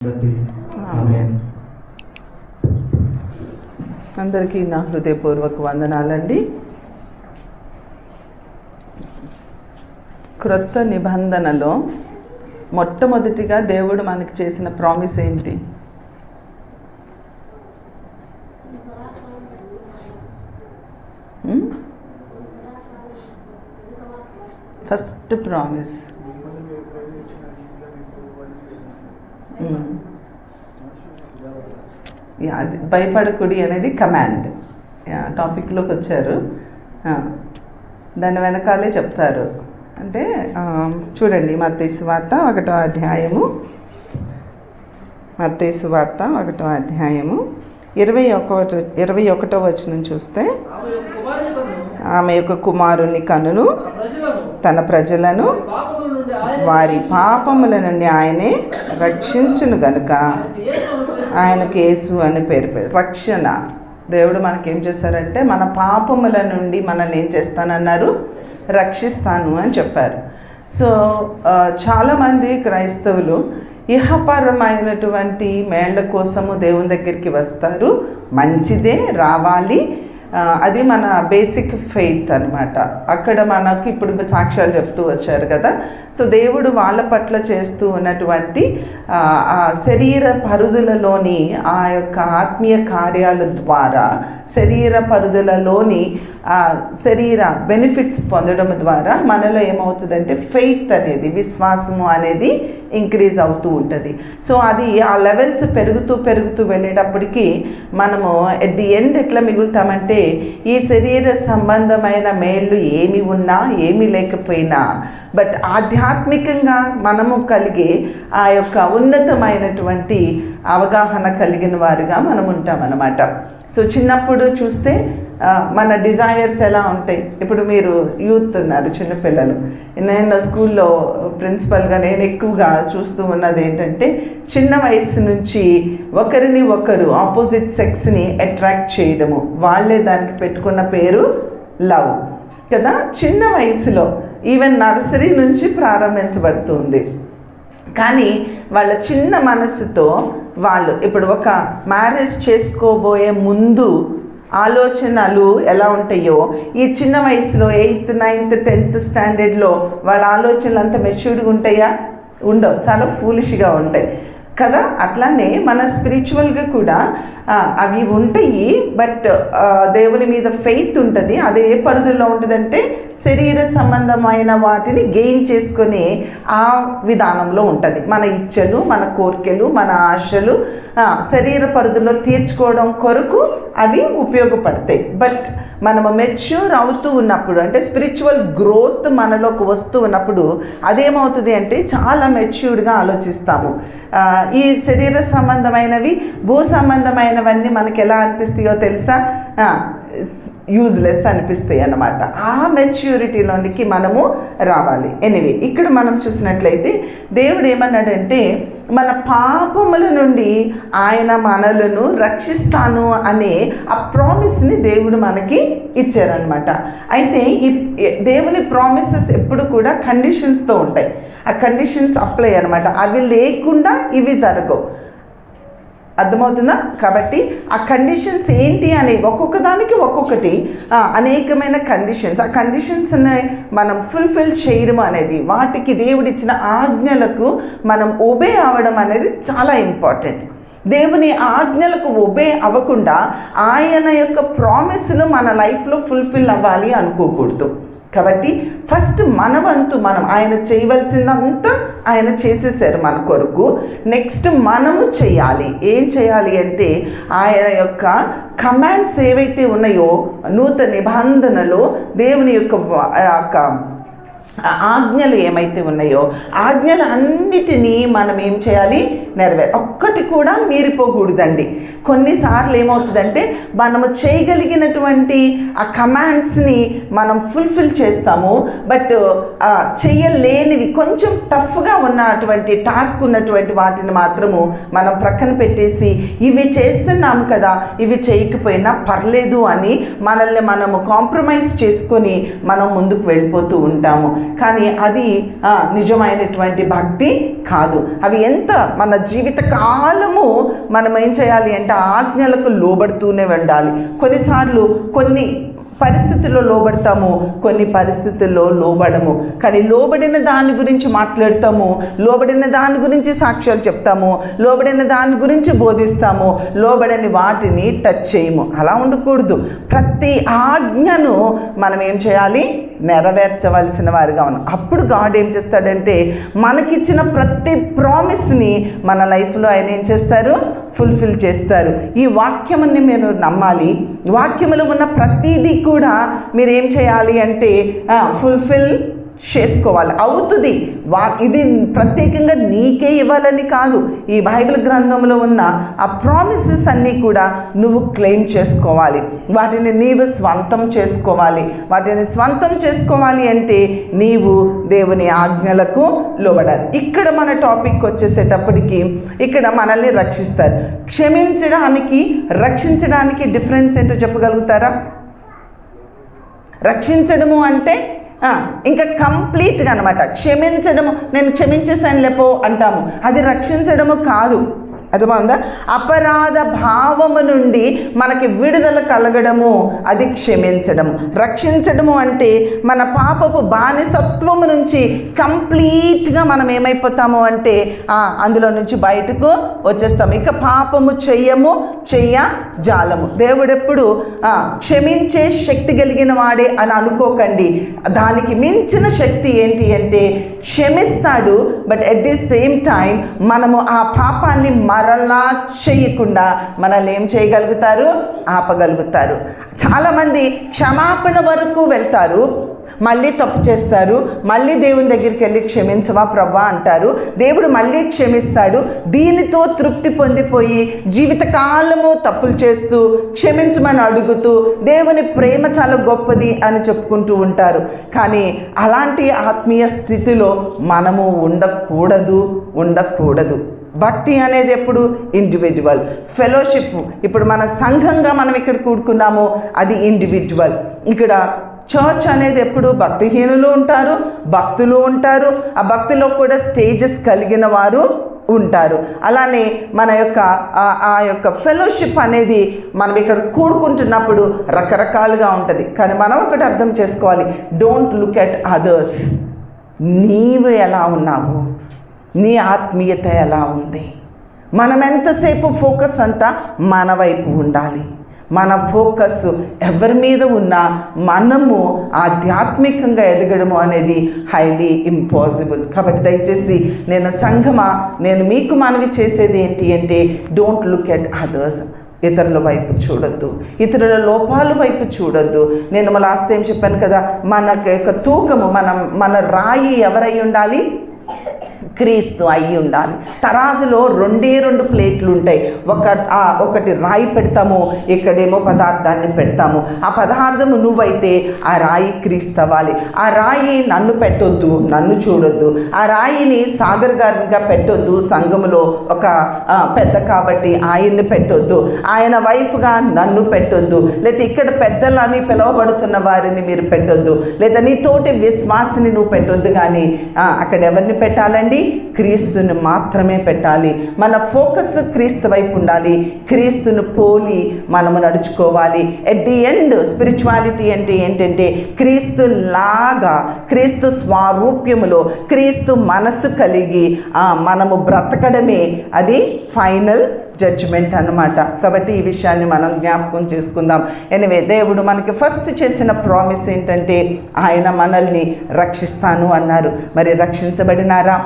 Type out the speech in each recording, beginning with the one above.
బట్టి ఆమేన్. అందరికీ నా హృదయపూర్వక వందనాలండి. క్రొత్త నిబంధనలో మొట్టమొదటిగా దేవుడు మనకి చేసిన ప్రామిస్ ఏంటి? ఫస్ట్ ప్రామిస్ అది భయపడకుడి అనేది కమాండ్. టాపిక్లోకి వచ్చారు. దాని వెనకాలే చెప్తారు. అంటే చూడండి, మత్తయి సువార్త 1వ అధ్యాయము 21వ వచనం చూస్తే, ఆమె యొక్క కుమారుని కనును తన ప్రజలను వారి పాపముల నుండి ఆయనే రక్షించును గనుక ఆయనకు యేసు అని పేరు. రక్షణ. దేవుడు మనకేం చేశారంటే మన పాపముల నుండి మనల్ని ఏం చేస్తానన్నారు? రక్షిస్తాను అని చెప్పారు. సో చాలామంది క్రైస్తవులు ఇహపరమైనటువంటి మేళ్ల కోసము దేవుని దగ్గరికి వస్తారు. మంచిదే, రావాలి. అది మన బేసిక్ ఫెయిత్ అనమాట. అక్కడ మనకు ఇప్పుడు సాక్ష్యాలు చెప్తూ వచ్చారు కదా. సో దేవుడు వాళ్ళ పట్ల చేస్తూ ఉన్నటువంటి శరీర పరిధులలోని ఆ యొక్క ఆత్మీయ కార్యాల ద్వారా, శరీర పరిధులలోని శరీర బెనిఫిట్స్ పొందడం ద్వారా మనలో ఏమవుతుందంటే ఫెయిత్ అనేది, విశ్వాసము అనేది ఇంక్రీజ్ అవుతూ ఉంటుంది. సో అది ఆ లెవెల్స్ పెరుగుతూ వెళ్ళేటప్పటికి మనము ఎట్ ది ఎండ్ ఎట్లా మిగులుతామంటే, ఈ శరీర సంబంధమైన మేళ్ళు ఏమి ఉన్నా ఏమీ లేకపోయినా బట్ ఆధ్యాత్మికంగా మనము కలిగే ఆ యొక్క ఉన్నతమైనటువంటి అవగాహన కలిగిన వారుగా మనం ఉంటామన్నమాట. సో చిన్నప్పుడు చూస్తే మన డిజైర్స్ ఎలా ఉంటాయి? ఇప్పుడు మీరు యూత్ ఉన్నారు, చిన్నపిల్లలు. నేను స్కూల్లో ప్రిన్సిపల్గా నేను ఎక్కువగా చూస్తూ ఉన్నది ఏంటంటే, చిన్న వయసు నుంచి ఒకరిని ఒకరు ఆపోజిట్ సెక్స్ని అట్రాక్ట్ చేయడము. వాళ్ళే దానికి పెట్టుకున్న పేరు లవ్ కదా. చిన్న వయసులో ఈవెన్ నర్సరీ నుంచి ప్రారంభించబడుతుంది. కానీ వాళ్ళ చిన్న మనస్సుతో వాళ్ళు ఇప్పుడు ఒక మ్యారేజ్ చేసుకోబోయే ముందు ఆలోచనలు ఎలా ఉంటాయో, ఈ చిన్న వయసులో 8th, 9th, 10th స్టాండర్డ్లో వాళ్ళ ఆలోచనలు అంత మెచ్యూర్డ్గా ఉంటాయా? ఉండవు, చాలా ఫూలిష్గా ఉంటాయి కదా. అట్లానే మన స్పిరిచువల్గా కూడా అవి ఉంటాయి. బట్ దేవుని మీద ఫెయిత్ ఉంటుంది. అది ఏ పరిధుల్లో ఉంటుందంటే శరీర సంబంధమైన వాటిని గెయిన్ చేసుకునే ఆ విధానంలో ఉంటుంది. మన ఇచ్చలు, మన కోరికలు, మన ఆశలు శరీర పరిధుల్లో తీర్చుకోవడం కొరకు అవి ఉపయోగపడతాయి. బట్ మనము మెచ్యూర్ అవుతూ ఉన్నప్పుడు, అంటే స్పిరిచువల్ గ్రోత్ మనలోకి వస్తూ ఉన్నప్పుడు అదేమవుతుంది అంటే చాలా మెచ్యూర్డ్గా ఆలోచిస్తాము. ఈ శరీర సంబంధమైనవి, భూ సంబంధమైనవన్నీ మనకి ఎలా అనిపిస్తాయో తెలుసా? యూజ్లెస్ అనిపిస్తాయి అన్నమాట. ఆ మెచ్యూరిటీలోనికి మనము రావాలి. ఎనీవే, ఇక్కడ మనం చూసినట్లయితే దేవుడు ఏమన్నాడంటే, మన పాపముల నుండి ఆయన మనలను రక్షిస్తాను అనే ఆ ప్రామిస్ని దేవుడు మనకి ఇచ్చారనమాట. అయితే ఈ దేవుని ప్రామిసెస్ ఎప్పుడు కూడా కండిషన్స్తో ఉంటాయి. ఆ కండిషన్స్ అప్లై అనమాట. అవి లేకుండా ఇవి జరగవు. అర్థమవుతుందా? కాబట్టి ఆ కండిషన్స్ ఏంటి అని ఒక్కొక్క దానికి ఒక్కొక్కటి అనేకమైన కండిషన్స్. ఆ కండిషన్స్ని మనం ఫుల్ఫిల్ చేయడం అనేది, వాటికి దేవుడిచ్చిన ఆజ్ఞలకు మనం ఒబే అవ్వడం అనేది చాలా ఇంపార్టెంట్. దేవుని ఆజ్ఞలకు ఒబే అవ్వకుండా ఆయన యొక్క ప్రామిస్ను మన లైఫ్లో ఫుల్ఫిల్ అవ్వాలి అనుకోకూడదు. కాబట్టి ఫస్ట్ మన వంతు మనం, ఆయన చేయవలసిందంతా ఆయన చేసేసారు మన కొరకు. నెక్స్ట్ మనము చేయాలి. ఏం చేయాలి అంటే, ఆయన యొక్క కమాండ్స్ ఏవైతే ఉన్నాయో నూతన నిబంధనలో దేవుని యొక్క ఆజ్ఞలు ఏమైతే ఉన్నాయో ఆజ్ఞలు అన్నిటినీ మనం ఏం చేయాలి? ఒక్కటి కూడా మీరిపోకూడదండి. కొన్నిసార్లు ఏమవుతుందంటే మనము చేయగలిగినటువంటి ఆ కమాండ్స్ని మనం ఫుల్ఫిల్ చేస్తాము. బట్ చేయలేనివి, కొంచెం టఫ్గా ఉన్నటువంటి టాస్క్ ఉన్నటువంటి వాటిని మాత్రము మనం ప్రక్కన పెట్టేసి, ఇవి చేస్తున్నాము కదా, ఇవి చేయకపోయినా పర్లేదు అని మనల్ని మనము కాంప్రమైజ్ చేసుకొని మనం ముందుకు వెళ్ళిపోతూ ఉంటాము. కానీ అది నిజమైనటువంటి భక్తి కాదు. అవి ఎంత మన జీవిత కాలము మనం ఏం చేయాలి అంటే ఆజ్ఞలకు లోబడుతూనే ఉండాలి. కొన్నిసార్లు కొన్ని పరిస్థితుల్లో లోబడతాము, కొన్ని పరిస్థితుల్లో లోబడము. కానీ లోబడిన దాని గురించి మాట్లాడతాము, లోబడిన దాని గురించి సాక్ష్యాలు చెప్తాము, లోబడిన దాని గురించి బోధిస్తాము, లోబడని వాటిని టచ్ చేయము. అలా ఉండకూడదు. ప్రతి ఆజ్ఞను మనం ఏం చేయాలి? నెరవేర్చవలసిన వారిగా ఉన్నాం. అప్పుడు గాడ్ ఏం చేస్తాడంటే మనకిచ్చిన ప్రతి ప్రామిస్ని మన లైఫ్లో ఆయన ఏం చేస్తారు? ఫుల్ఫిల్ చేస్తారు. ఈ వాక్యముని మీరు నమ్మాలి. వాక్యములో ఉన్న ప్రతిదీ కూడా మీరు ఏం చేయాలి అంటే ఫుల్ఫిల్ చేసుకోవాలి. అవుతుంది. ఇది ప్రత్యేకంగా నీకే ఇవ్వాలని కాదు. ఈ బైబిల్ గ్రంథంలో ఉన్న ఆ ప్రామిసెస్ అన్నీ కూడా నువ్వు క్లెయిమ్ చేసుకోవాలి. వాటిని నీవు స్వంతం చేసుకోవాలి. వాటిని స్వంతం చేసుకోవాలి అంటే నీవు దేవుని ఆజ్ఞలకు లోబడాలి. ఇక్కడ మన టాపిక్ వచ్చేసేటప్పటికి ఇక్కడ మనల్ని రక్షిస్తారు. క్షమించడానికి రక్షించడానికి డిఫరెన్స్ ఏంటో చెప్పగలుగుతారా? రక్షించడము అంటే ఇంకా కంప్లీట్గా అనమాట. క్షమించడము, నేను క్షమించేసాను లేపో అంటాము, అది రక్షించడము కాదు. అర్థమైందా? అపరాధ భావము నుండి మనకి విడుదల కలగడము అది క్షమించడము. రక్షించడము అంటే మన పాపపు బానిసత్వము నుంచి కంప్లీట్గా మనం ఏమైపోతాము అంటే అందులో నుంచి బయటకు వచ్చేస్తాము. ఇక పాపము జాలము. దేవుడెప్పుడు క్షమించే శక్తి కలిగిన వాడే అని అనుకోకండి. దానికి మించిన శక్తి ఏంటి అంటే క్షమిస్తాడు. But at the same time మనము ఆ పాపాన్ని మరలా చేయకుండా మనల్ని ఏం చేయగలుగుతారు? ఆపగలుగుతారు. చాలామంది క్షమాపణ వరకు వెళ్తారు, మళ్ళీ తప్పు చేస్తారు, మళ్ళీ దేవుని దగ్గరికి వెళ్ళి క్షమించవా ప్రభా అంటారు. దేవుడు మళ్ళీ క్షమిస్తాడు. దీనితో తృప్తి పొందిపోయి జీవితకాలము తప్పులు చేస్తూ క్షమించమని అడుగుతూ దేవుని ప్రేమ చాలా గొప్పది అని చెప్పుకుంటూ ఉంటారు. కానీ అలాంటి ఆత్మీయ స్థితిలో మనము ఉండకూడదు. భక్తి అనేది ఎప్పుడు ఇండివిజువల్. ఫెలోషిప్, ఇప్పుడు మన సంఘంగా మనం ఇక్కడ కూడుకున్నాము, అది ఇండివిజువల్. ఇక్కడ చర్చ్ అనేది ఎప్పుడు భక్తిహీనులు ఉంటారు, భక్తులు ఉంటారు. ఆ భక్తిలో కూడా స్టేజెస్ కలిగిన వారు ఉంటారు. అలానే మన యొక్క ఫెలోషిప్ అనేది మనం ఇక్కడ కూడుకుంటున్నప్పుడు రకరకాలుగా ఉంటుంది. కానీ మనం ఒకటి అర్థం చేసుకోవాలి, డోంట్ లుక్ ఎట్ అదర్స్. నీవు ఎలా ఉన్నావు, నీ ఆత్మీయత ఎలా ఉంది? మనం ఎంతసేపు ఫోకస్ అంతా మన వైపు ఉండాలి. మన ఫోకస్ ఎవరి మీద ఉన్నా మనము ఆధ్యాత్మికంగా ఎదగడము అనేది హైలీ ఇంపాసిబుల్. కాబట్టి దయచేసి నేను మీకు మనవి చేసేది ఏంటి అంటే డోంట్ లుక్ ఎట్ అదర్స్. ఇతరుల వైపు చూడొద్దు, ఇతరుల లోపాల వైపు చూడొద్దు. నేను లాస్ట్ టైం చెప్పాను కదా, మన యొక్క తూకము మన రాయి ఎవరై ఉండాలి? క్రీస్తు అయి ఉండాలి. తరాజులో 2 ప్లేట్లు ఉంటాయి. ఒకటి రాయి పెడతాము, ఇక్కడేమో పదార్థాన్ని పెడతాము. ఆ పదార్థము నువ్వైతే ఆ రాయి క్రీస్తు అవ్వాలి. ఆ రాయి నన్ను పెట్టొద్దు, నన్ను చూడొద్దు. ఆ రాయిని సాగర్ గారిగా పెట్టొద్దు, సంఘములో ఒక పెద్ద కాబట్టి ఆయన్ని పెట్టొద్దు. ఆయన వైఫ్గా నన్ను పెట్టొద్దు, లేదా ఇక్కడ పెద్దలని పిలువబడుతున్న వారిని మీరు పెట్టొద్దు, లేదా నీ తోటి విశ్వాసిని నువ్వు పెట్టొద్దు. కానీ అక్కడ ఎవరిని పెట్టాలండి? క్రీస్తుని మాత్రమే పెట్టాలి. మన ఫోకస్ క్రీస్తు వైపు ఉండాలి. క్రీస్తును పోలి మనము నడుచుకోవాలి. ఎట్ ది ఎండ్ స్పిరిచువాలిటీ అంటే ఏంటంటే క్రీస్తులాగా, క్రీస్తు స్వారూప్యములో, క్రీస్తు మనస్సు కలిగి మనము బ్రతకడమే అది ఫైనల్ జడ్జిమెంట్ అన్నమాట. కాబట్టి ఈ విషయాన్ని మనం జ్ఞాపకం చేసుకుందాం. ఎనివే, దేవుడు మనకి ఫస్ట్ చేసిన ప్రామిస్ ఏంటంటే ఆయన మనల్ని రక్షిస్తాను అన్నారు. మరి రక్షించబడినారా?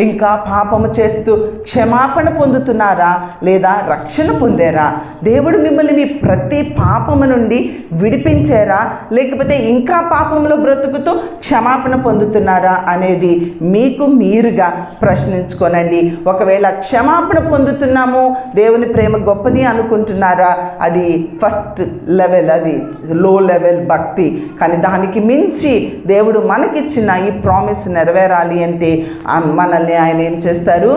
ఇంకా పాపము చేస్తూ క్షమాపణ పొందుతున్నారా? లేదా రక్షణ పొందారా? దేవుడు మిమ్మల్ని మీ ప్రతి పాపము నుండి విడిపించారా? లేకపోతే ఇంకా పాపంలో బ్రతుకుతూ క్షమాపణ పొందుతున్నారా అనేది మీకు మీరుగా ప్రశ్నించుకోనండి. ఒకవేళ క్షమాపణ పొందుతున్నాము, దేవుని ప్రేమ గొప్పది అనుకుంటున్నారా, అది ఫస్ట్ లెవెల్, అది లో లెవెల్ భక్తి. కానీ దానికి మించి దేవుడు మనకిచ్చిన ఈ ప్రామిస్ నెరవేరాలి అంటే మన మనల్ని ఆయన ఏం చేస్తారు?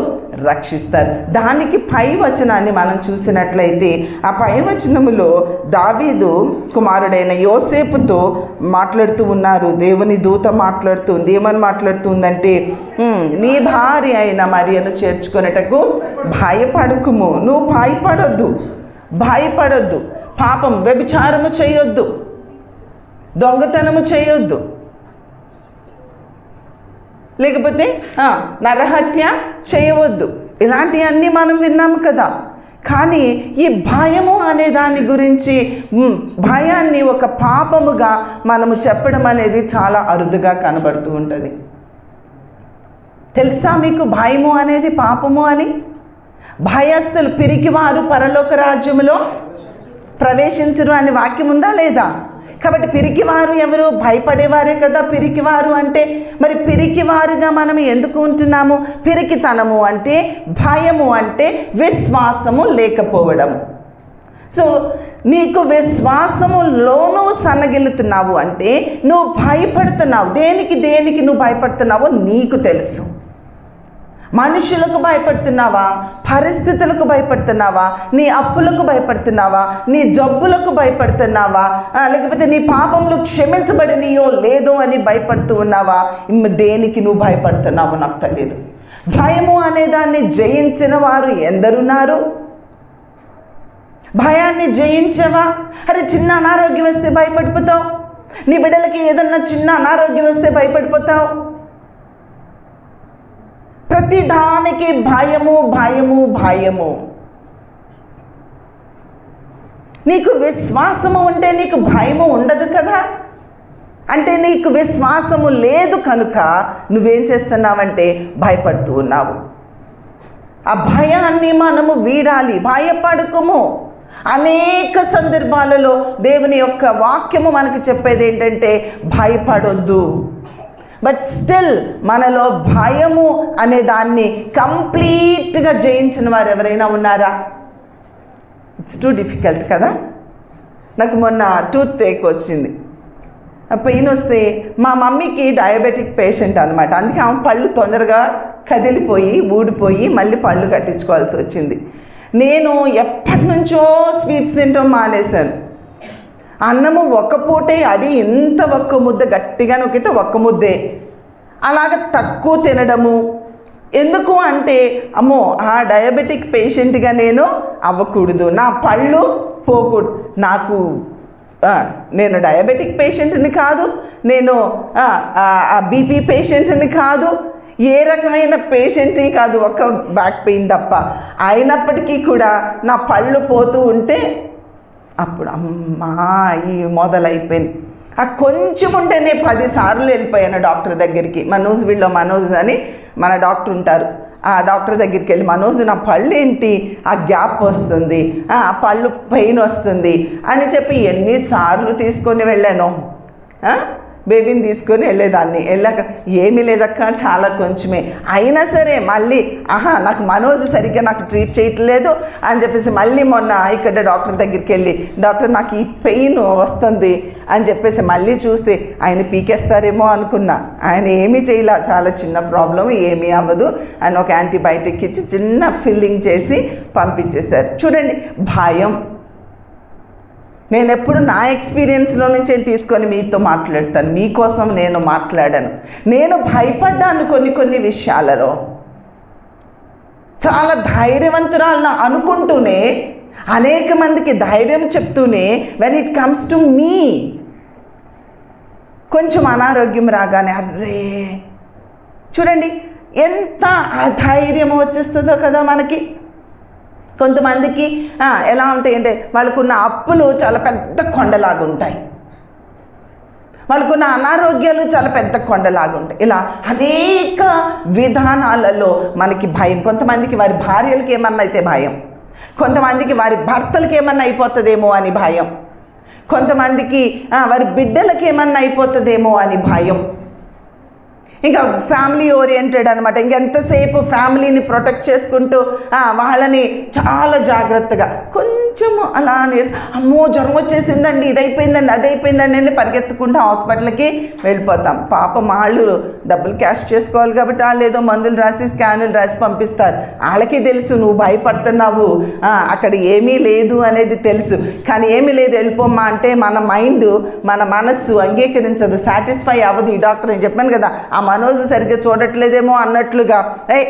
రక్షిస్తారు. దానికి పై వచనాన్ని మనం చూసినట్లయితే ఆ పై వచనములో దావీదు కుమారుడైన యోసేపుతో మాట్లాడుతూ ఉన్నారు. దేవుని దూత మాట్లాడుతుంది. ఏమని మాట్లాడుతుందంటే, నీ భార్య అయిన మరియను చేర్చుకొనుటకు భయపడకుము. నువ్వు భయపడొద్దు. పాపం వ్యభిచారము చేయొద్దు, దొంగతనము చేయొద్దు, లేకపోతే నరహత్య చేయవద్దు. ఇలాంటివన్నీ మనం విన్నాము కదా. కానీ ఈ భయము అనే దాని గురించి, భయాన్ని ఒక పాపముగా మనము చెప్పడం అనేది చాలా అరుదుగా కనబడుతూ ఉంటుంది. తెలుసా మీకు భయము అనేది పాపము అని? భయస్థులు పిరికివారు పరలోక రాజ్యములో ప్రవేశించరు అని వాక్యం ఉందా లేదా? కాబట్టి పిరికివారు ఎవరు? భయపడేవారే కదా పిరికివారు అంటే. మరి పిరికివారుగా మనం ఎందుకు ఉంటున్నాము? పిరికితనము అంటే, భయము అంటే విశ్వాసము లేకపోవడము. సో నీకు విశ్వాసములో నువ్వు సన్నగిల్లుతున్నావు అంటే నువ్వు భయపడుతున్నావు. దేనికి నువ్వు భయపడుతున్నావో నీకు తెలుసు. మనుషులకు భయపడుతున్నావా? పరిస్థితులకు భయపడుతున్నావా? నీ అప్పులకు భయపడుతున్నావా? నీ జబ్బులకు భయపడుతున్నావా? లేకపోతే నీ పాపములు క్షమించబడినయో లేదో అని భయపడుతూ ఉన్నావా? దేనికి నువ్వు భయపడుతున్నావో నాకు తెలియదు. భయము అనే దాన్ని జయించిన వారు ఎందరున్నారు? భయాన్ని జయించవా? అరే చిన్న అనారోగ్యం వస్తే భయపడిపోతావు. నీ బిడ్డలకి ఏదన్నా చిన్న అనారోగ్యం వస్తే భయపడిపోతావు. ప్రతి దానికి భయము. నీకు విశ్వాసము ఉంటే నీకు భయము ఉండదు కదా. అంటే నీకు విశ్వాసము లేదు కనుక నువ్వేం చేస్తున్నావంటే భయపడుతూ ఉన్నావు. ఆ భయాన్ని మనము వీడాలి. భయపడకుము. అనేక సందర్భాలలో దేవుని యొక్క వాక్యము మనకు చెప్పేది ఏంటంటే భయపడొద్దు. బట్ స్టిల్ మనలో భయము అనే దాన్ని కంప్లీట్గా జయించిన వారు ఎవరైనా ఉన్నారా? ఇట్స్ టూ డిఫికల్ట్ కదా. నాకు మొన్న టూత్ ఏక్ వచ్చింది. పెయిన్ వస్తే మా మమ్మీకి డయాబెటిక్ పేషెంట్ అనమాట. అందుకే ఆమె పళ్ళు తొందరగా కదిలిపోయి ఊడిపోయి మళ్ళీ పళ్ళు కట్టించుకోవాల్సి వచ్చింది. నేను ఎప్పటి నుంచో స్వీట్స్ తినటం మానేశాను. అన్నము ఒక్క పూటే, అది ఎంత ఒక్క ముద్ద గట్టిగా నొక్కితే ఒక్క ముద్దే, అలాగ తక్కువ తినడము. ఎందుకు అంటే అమ్మో ఆ డయాబెటిక్ పేషెంట్గా నేను అవ్వకూడదు, నా పళ్ళు పోకూడదు. నేను డయాబెటిక్ పేషెంట్ని కాదు, నేను బీపీ పేషెంట్ని కాదు, ఏ రకమైన పేషెంట్ని కాదు, ఒక్క బ్యాక్ పెయిన్ తప్ప. అయినప్పటికీ కూడా నా పళ్ళు పోతూ ఉంటే అప్పుడు అమ్మా ఈ మొదలైపోయింది. ఆ కొంచెం ఉంటేనే 10 సార్లు వెళ్ళిపోయాను డాక్టర్ దగ్గరికి. మనోజ్ అని మన డాక్టర్ ఉంటారు. ఆ డాక్టర్ దగ్గరికి వెళ్ళి, మనోజ్ నా పళ్ళు ఏంటి ఆ గ్యాప్ వస్తుంది, ఆ పళ్ళు పెయిన్ వస్తుంది అని చెప్పి ఎన్నిసార్లు తీసుకొని వెళ్ళాను. బేబీని తీసుకొని వెళ్ళేదాన్ని. వెళ్ళాక ఏమీ లేదక్క, చాలా కొంచెమే. అయినా సరే మళ్ళీ నాకు మనోజ్ సరిగ్గా నాకు ట్రీట్ చేయట్లేదు అని చెప్పేసి మళ్ళీ మొన్న ఇక్కడ డాక్టర్ దగ్గరికి వెళ్ళి, డాక్టర్ నాకు ఈ పెయిన్ వస్తుంది అని చెప్పేసి మళ్ళీ చూస్తే ఆయన పీకేస్తారేమో అనుకున్నా. ఆయన ఏమీ చేయలే, చాలా చిన్న ప్రాబ్లం, ఏమీ అవ్వదు అని ఒక యాంటీబయాటిక్ ఇచ్చి చిన్న ఫిల్లింగ్ చేసి పంపించేశారు. చూడండి, భయం. నేను ఎప్పుడు నా ఎక్స్పీరియన్స్లో నుంచే తీసుకొని మీతో మాట్లాడతాను, మీకోసం నేను మాట్లాడాను. నేను భయపడ్డాను కొన్ని విషయాలలో. చాలా ధైర్యవంతురాలను అనుకుంటూనే, అనేక మందికి ధైర్యం చెప్తూనే, when it comes to me కొంచెం అనారోగ్యం రాగానే అర్రే, చూడండి ఎంత అధైర్యం వచ్చేస్తుందో కదా మనకి. కొంతమందికి ఎలా ఉంటాయంటే వాళ్ళకున్న అప్పులు చాలా పెద్ద కొండలాగా ఉంటాయి, వాళ్ళకున్న అనారోగ్యాలు చాలా పెద్ద కొండలాగా ఉంటాయి. ఇలా అనేక విధానాలలో మనకి భయం. కొంతమందికి వారి భార్యలకి ఏమన్నా అయితే భయం, కొంతమందికి వారి భర్తలకి ఏమన్నా అయిపోతుందేమో అని భయం, కొంతమందికి వారి బిడ్డలకి ఏమన్నా అయిపోతుందేమో అని భయం. ఇంకా ఫ్యామిలీ ఓరియంటెడ్ అనమాట. ఇంకెంతసేపు ఫ్యామిలీని ప్రొటెక్ట్ చేసుకుంటూ వాళ్ళని చాలా జాగ్రత్తగా కొంచెము అలా అమ్మో జ్వరం వచ్చేసిందండి, ఇదైపోయిందండి, అదైపోయిందండి అని పరిగెత్తుకుంటూ హాస్పిటల్కి వెళ్ళిపోతాం. పాపం వాళ్ళు డబ్బులు క్యాష్ చేసుకోవాలి కాబట్టి వాళ్ళు ఏదో మందులు రాసి స్కానులు రాసి పంపిస్తారు. వాళ్ళకి తెలుసు నువ్వు భయపడుతున్నావు, అక్కడ ఏమీ లేదు అనేది తెలుసు. కానీ ఏమీ లేదు వెళ్ళిపోమ్మా అంటే మన మైండ్ మన మనస్సు అంగీకరించదు, సాటిస్ఫై అవ్వదు. ఈ డాక్టర్ నేను చెప్పాను కదా, ఆ మనోజ్ సరిగ్గా చూడట్లేదేమో అన్నట్లుగా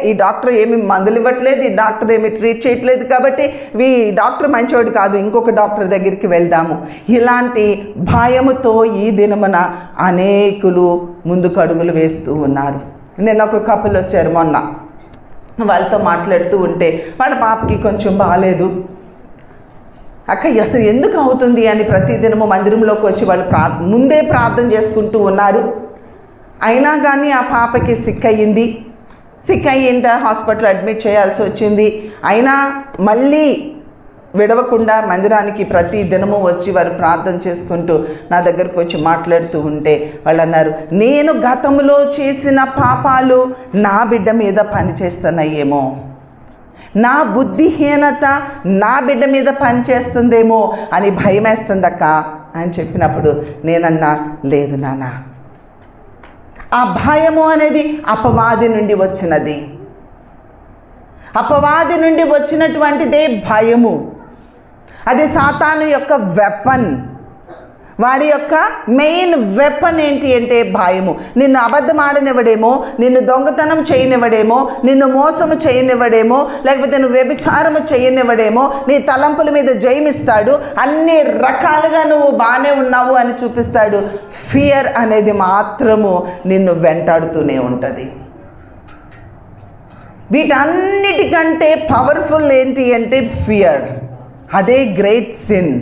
ఈ డాక్టర్ ఏమి మందులు ఇవ్వట్లేదు, ఈ డాక్టర్ ఏమి ట్రీట్ చేయట్లేదు కాబట్టి ఈ డాక్టర్ మంచోడు కాదు, ఇంకొక డాక్టర్ దగ్గరికి వెళ్దాము. ఇలాంటి భయముతో ఈ దినమున అనేకులు ముందుకు అడుగులు వేస్తూ ఉన్నారు. నేను ఒక కపుల్ వచ్చారు మొన్న, వాళ్ళతో మాట్లాడుతూ ఉంటే వాళ్ళ పాపకి కొంచెం బాగాలేదు. అక్క అసలు ఎందుకు అవుతుంది అని ప్రతిదినము మందిరంలోకి వచ్చి వాళ్ళు ముందే ప్రార్థన చేసుకుంటూ ఉన్నారు. అయినా కానీ ఆ పాపకి సిక్ అయ్యిందా హాస్పిటల్ అడ్మిట్ చేయాల్సి వచ్చింది. అయినా మళ్ళీ విడవకుండా మందిరానికి ప్రతి దినము వచ్చి వారు ప్రార్థన చేసుకుంటూ నా దగ్గరకు వచ్చి మాట్లాడుతూ ఉంటే వాళ్ళు అన్నారు, నేను గతంలో చేసిన పాపాలు నా బిడ్డ మీద పనిచేస్తున్నాయేమో, నా బుద్ధిహీనత నా బిడ్డ మీద పనిచేస్తుందేమో అని భయం వేస్తుందక్క అని చెప్పినప్పుడు నేనన్నా, లేదు నాన్న, ఆ భయము అనేది అపవాది నుండి వచ్చినది. అపవాది నుండి వచ్చినటువంటిదే భయము. అది సాతాను యొక్క వెపన్. వాడి యొక్క మెయిన్ వెపన్ ఏంటి అంటే భయము. నిన్ను అబద్ధం ఆడనివ్వడేమో, నిన్ను దొంగతనం చేయనివ్వడేమో, నిన్ను మోసము చేయనివ్వడేమో, లేకపోతే నువ్వు వ్యభిచారము చేయనివ్వడేమో, నీ తలంపుల మీద జయమిస్తాడు. అన్ని రకాలుగా నువ్వు బాగానే ఉన్నావు అని చూపిస్తాడు. ఫియర్ అనేది మాత్రము నిన్ను వెంటాడుతూనే ఉంటుంది. వీటన్నిటికంటే పవర్ఫుల్ ఏంటి అంటే ఫియర్. అదే గ్రేట్ సిన్.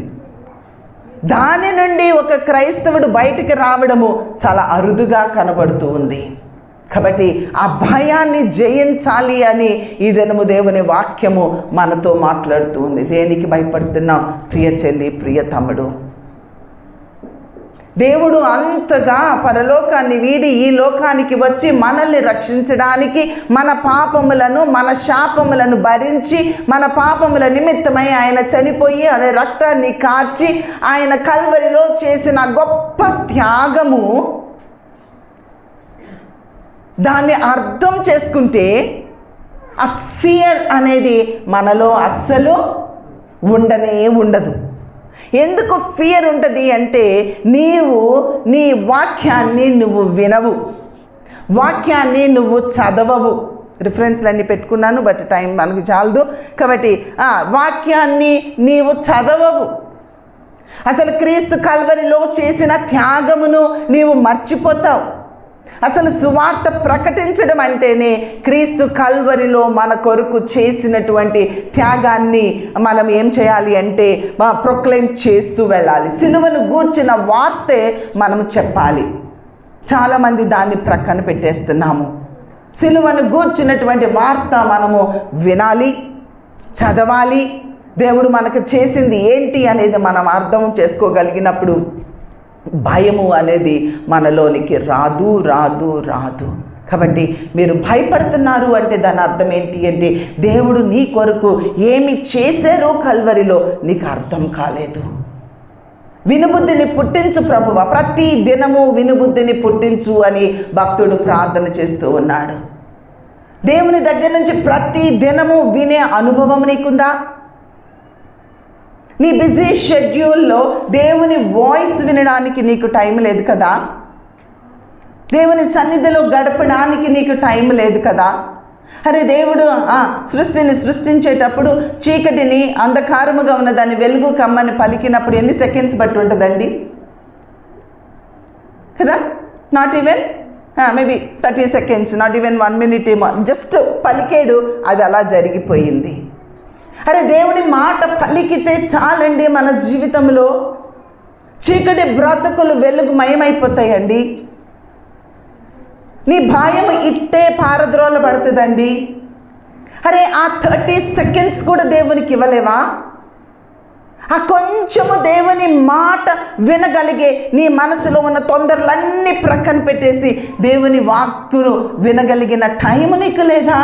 దాని నుండి ఒక క్రైస్తవుడు బయటికి రావడము చాలా అరుదుగా కనబడుతూ ఉంది. కాబట్టి ఆ భయాన్ని జయించాలి అని ఈ దినము దేవుని వాక్యము మనతో మాట్లాడుతూ ఉంది. దేనికి భయపడుతున్నావు ప్రియ చెల్లి, ప్రియ తమ్ముడు? దేవుడు అంతగా పరలోకాన్ని వీడి ఈ లోకానికి వచ్చి మనల్ని రక్షించడానికి, మన పాపములను మన శాపములను భరించి, మన పాపముల నిమిత్తమై ఆయన చనిపోయి ఆయన రక్తాన్ని కార్చి ఆయన కల్వరిలో చేసిన గొప్ప త్యాగము, దాన్ని అర్థం చేసుకుంటే ఆ ఫియర్ అనేది మనలో అస్సలు ఉండనే ఉండదు. ఎందుకు ఫియర్ ఉంటుంది అంటే నీవు నీ వాక్యాన్ని నువ్వు వినవు, వాక్యాన్ని నువ్వు చదవవు. రిఫరెన్స్లు అన్నీ పెట్టుకున్నాను, బట్ టైం మనకు చాలదు కాబట్టి వాక్యాన్ని నీవు చదవవు. అసలు క్రీస్తు కల్వరిలో చేసిన త్యాగమును నీవు మర్చిపోతావు. అసలు సువార్త ప్రకటించడం అంటేనే క్రీస్తు కల్వరిలో మన కొరకు చేసినటువంటి త్యాగాన్ని మనం ఏం చేయాలి అంటే ప్రొక్లైమ్ చేస్తూ వెళ్ళాలి. సిలువను గూర్చిన వార్తే మనము చెప్పాలి. చాలామంది దాన్ని ప్రక్కన పెట్టేస్తున్నాము. సిలువను గూర్చినటువంటి వార్త మనము వినాలి, చదవాలి. దేవుడు మనకు చేసింది ఏంటి అనేది మనం అర్థం చేసుకోగలిగినప్పుడు భయము అనేది మనలోనికి రాదు రాదు రాదు. కాబట్టి మీరు భయపడుతున్నారు అంటే దాని అర్థం ఏంటి అంటే దేవుడు నీ కొరకు ఏమి చేశారో కల్వరిలో నీకు అర్థం కాలేదు. వినుబుద్ధిని పుట్టించు ప్రభువా, ప్రతి దినము వినుబుద్ధిని పుట్టించు అని భక్తుడు ప్రార్థన చేస్తూ ఉన్నాడు. దేవుని దగ్గర నుంచి ప్రతి దినము వినే అనుభవం నీకుందా? నీ బిజీ షెడ్యూల్లో దేవుని వాయిస్ వినడానికి నీకు టైం లేదు కదా, దేవుని సన్నిధిలో గడపడానికి నీకు టైం లేదు కదా. అరే దేవుడు సృష్టిని సృష్టించేటప్పుడు చీకటిని అంధకారముగా ఉన్న దాన్ని వెలుగు కమ్మని పలికినప్పుడు ఎన్ని సెకండ్స్ బట్టి ఉంటుందండి కదా? Not even maybe 30 seconds, not even 1 minute ఏమో, జస్ట్ పలికేడు, అది అలా జరిగిపోయింది. అరే దేవుని మాట పలికితే చాలండి మన జీవితంలో చీకటి బ్రతుకులు వెలుగుమయమైపోతాయండి. నీ భయం ఇట్టే పారద్రోల పడుతుందండి. అరే ఆ 30 seconds కూడా దేవునికి ఇవ్వలేవా? ఆ కొంచెము దేవుని మాట వినగలిగే నీ మనసులో ఉన్న తొందరలన్నీ ప్రక్కన పెట్టేసి దేవుని వాక్కును వినగలిగిన టైం నీకు లేదా?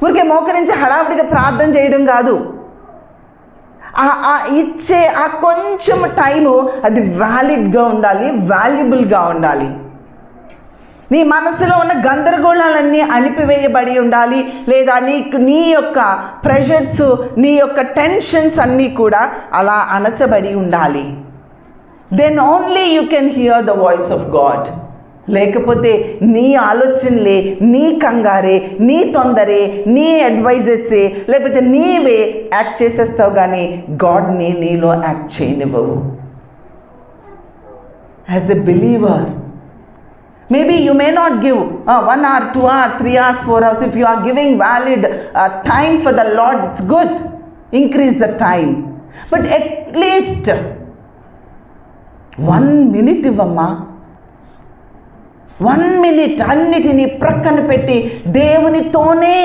ఊరికే మోకరించి హడావిడిగా ప్రార్థన చేయడం కాదు. ఇచ్చే ఆ కొంచెం టైము అది వ్యాలిడ్గా ఉండాలి, వాల్యుబుల్గా ఉండాలి. నీ మనసులో ఉన్న గందరగోళాలన్నీ అణిపివేయబడి ఉండాలి. లేదా నీ యొక్క ప్రెషర్స్, నీ యొక్క టెన్షన్స్ అన్నీ కూడా అలా అణచబడి ఉండాలి. Then only you can hear the voice of God. లేకపోతే నీ ఆలోచనలే, నీ కంగారే, నీ తొందరే, నీ అడ్వైజెసే, లేకపోతే నీవే యాక్ట్ చేసేస్తావు, కానీ గాడ్ని నీలో యాక్ట్ చేయనివ్వవు. As a believer, maybe you may not give 1 hour, 2 hour, 3 hours, 4 hours. If you are giving valid time for the Lord, it's good. Increase the time. But at least 1 minute ఇవ్వమ్మా. 1 minute అన్నిటినీ ప్రక్కన పెట్టి దేవునితోనే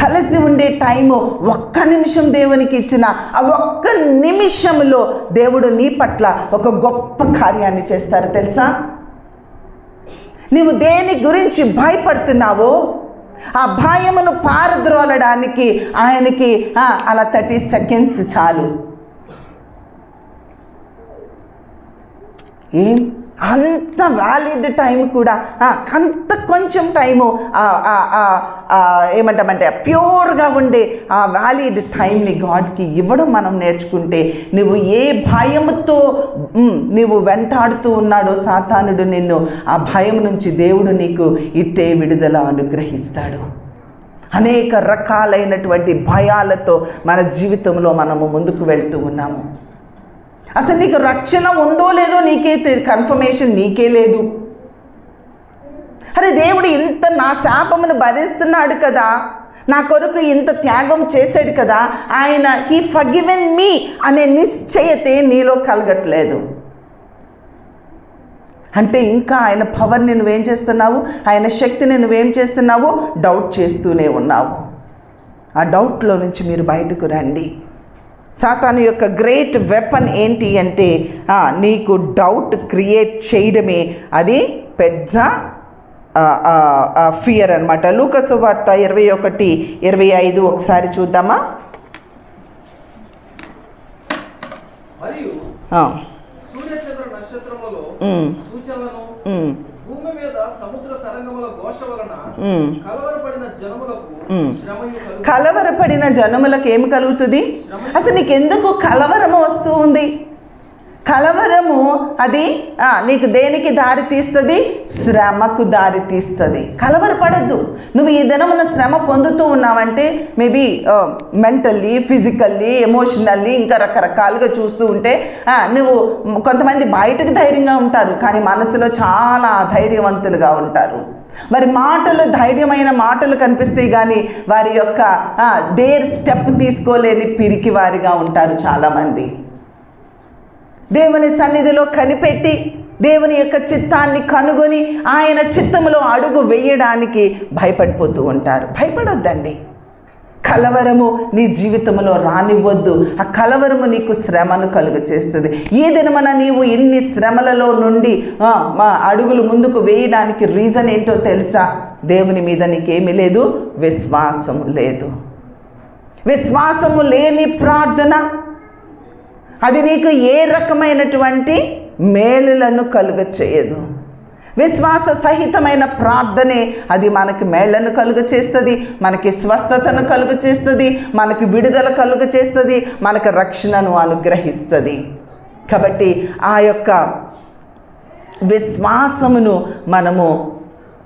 కలిసి ఉండే time 1 నిమిషం దేవునికి ఇచ్చిన ఆ 1 నిమిషంలో దేవుడు నీ పట్ల ఒక గొప్ప కార్యాన్ని చేస్తారు తెలుసా? నీవు దేని గురించి భయపడుతున్నావో ఆ భయమును పారద్రోలడానికి ఆయనకి అలా 30 seconds చాలు. అంత వ్యాలిడ్ టైం కూడా, అంత కొంచెం టైము ఏమంటామంటే ప్యూర్గా ఉండే ఆ వ్యాలిడ్ టైంని గాడ్కి ఇవ్వడం మనం నేర్చుకుంటే, నువ్వు ఏ భయముతో నువ్వు వెంటాడుతూ ఉన్నాడో సాతానుడు నిన్ను, ఆ భయం నుంచి దేవుడు నీకు ఇట్టే విడుదల అనుగ్రహిస్తాడు. అనేక రకాలైనటువంటి భయాలతో మన జీవితంలో మనము ముందుకు వెళ్తూ ఉన్నాము. అసలు నీకు రక్షణ ఉందో లేదో నీకే కన్ఫర్మేషన్ నీకే లేదు. అరే దేవుడు ఇంత నా శాపమును భరిస్తున్నాడు కదా, నా కొరకు ఇంత త్యాగం చేశాడు కదా, ఆయన హీ ఫర్గివెన్ మీ అనే నిశ్చయతే నీలో కలగట్లేదు. అంటే ఇంకా ఆయన పవర్ని నువ్వేం చేస్తున్నావు, ఆయన శక్తిని నువ్వేం చేస్తున్నావు, డౌట్ చేస్తూనే ఉన్నావు. ఆ డౌట్లో నుంచి మీరు బయటకు రండి. సాతాను యొక్క గ్రేట్ వెపన్ ఏంటి అంటే నీకు డౌట్ క్రియేట్ చేయడమే. అది పెద్ద ఫియర్ అన్నమాట. లూకా సువార్త 21:25 ఒకసారి చూద్దామా? భూమి మీద సముద్ర తరంగముల ఘోష వలన కలవరపడిన జనములకు ఏమి కలుగుతుంది? అసలు నీకెందుకు కలవరము వస్తూ ఉంది? కలవరము అది నీకు దేనికి దారి తీస్తుంది? శ్రమకు దారి తీస్తుంది. కలవరపడద్దు. నువ్వు ఈ దినమున శ్రమ పొందుతూ ఉన్నావంటే మేబీ మెంటల్లీ, ఫిజికల్లీ, ఎమోషనల్లీ ఇంకా రకరకాలుగా చూస్తూ ఉంటే నువ్వు కొంతమంది బయటకు ధైర్యంగా ఉంటారు, కానీ మనసులో చాలా ధైర్యవంతులుగా ఉంటారు. మరి మాటలు, ధైర్యమైన మాటలు కనిపిస్తాయి, కానీ వారి యొక్క డేర్ స్టెప్ తీసుకోలేని పిరికి వారిగా ఉంటారు చాలామంది. దేవుని సన్నిధిలో కనిపెట్టి దేవుని యొక్క చిత్తాన్ని కనుగొని ఆయన చిత్తములో అడుగు వేయడానికి భయపడిపోతూ ఉంటారు. భయపడొద్దండి. కలవరము నీ జీవితంలో రానివ్వద్దు. ఆ కలవరము నీకు శ్రమను కలుగ చేస్తుంది. ఈ దినమన నీవు ఇన్ని శ్రమలలో నుండి అడుగులు ముందుకు వేయడానికి రీజన్ ఏంటో తెలుసా? దేవుని మీద నీకేమీ లేదు, విశ్వాసము లేదు. విశ్వాసము లేని ప్రార్థన అది నీకు ఏ రకమైనటువంటి మేలులను కలుగ చేయదు. విశ్వాస సహితమైన ప్రార్థనే అది మనకి మేళ్లను కలుగ చేస్తుంది, మనకి స్వస్థతను కలుగ చేస్తుంది, మనకి విడుదల కలుగ చేస్తుంది, మనకు రక్షణను అనుగ్రహిస్తుంది. కాబట్టి ఆ యొక్క విశ్వాసమును మనము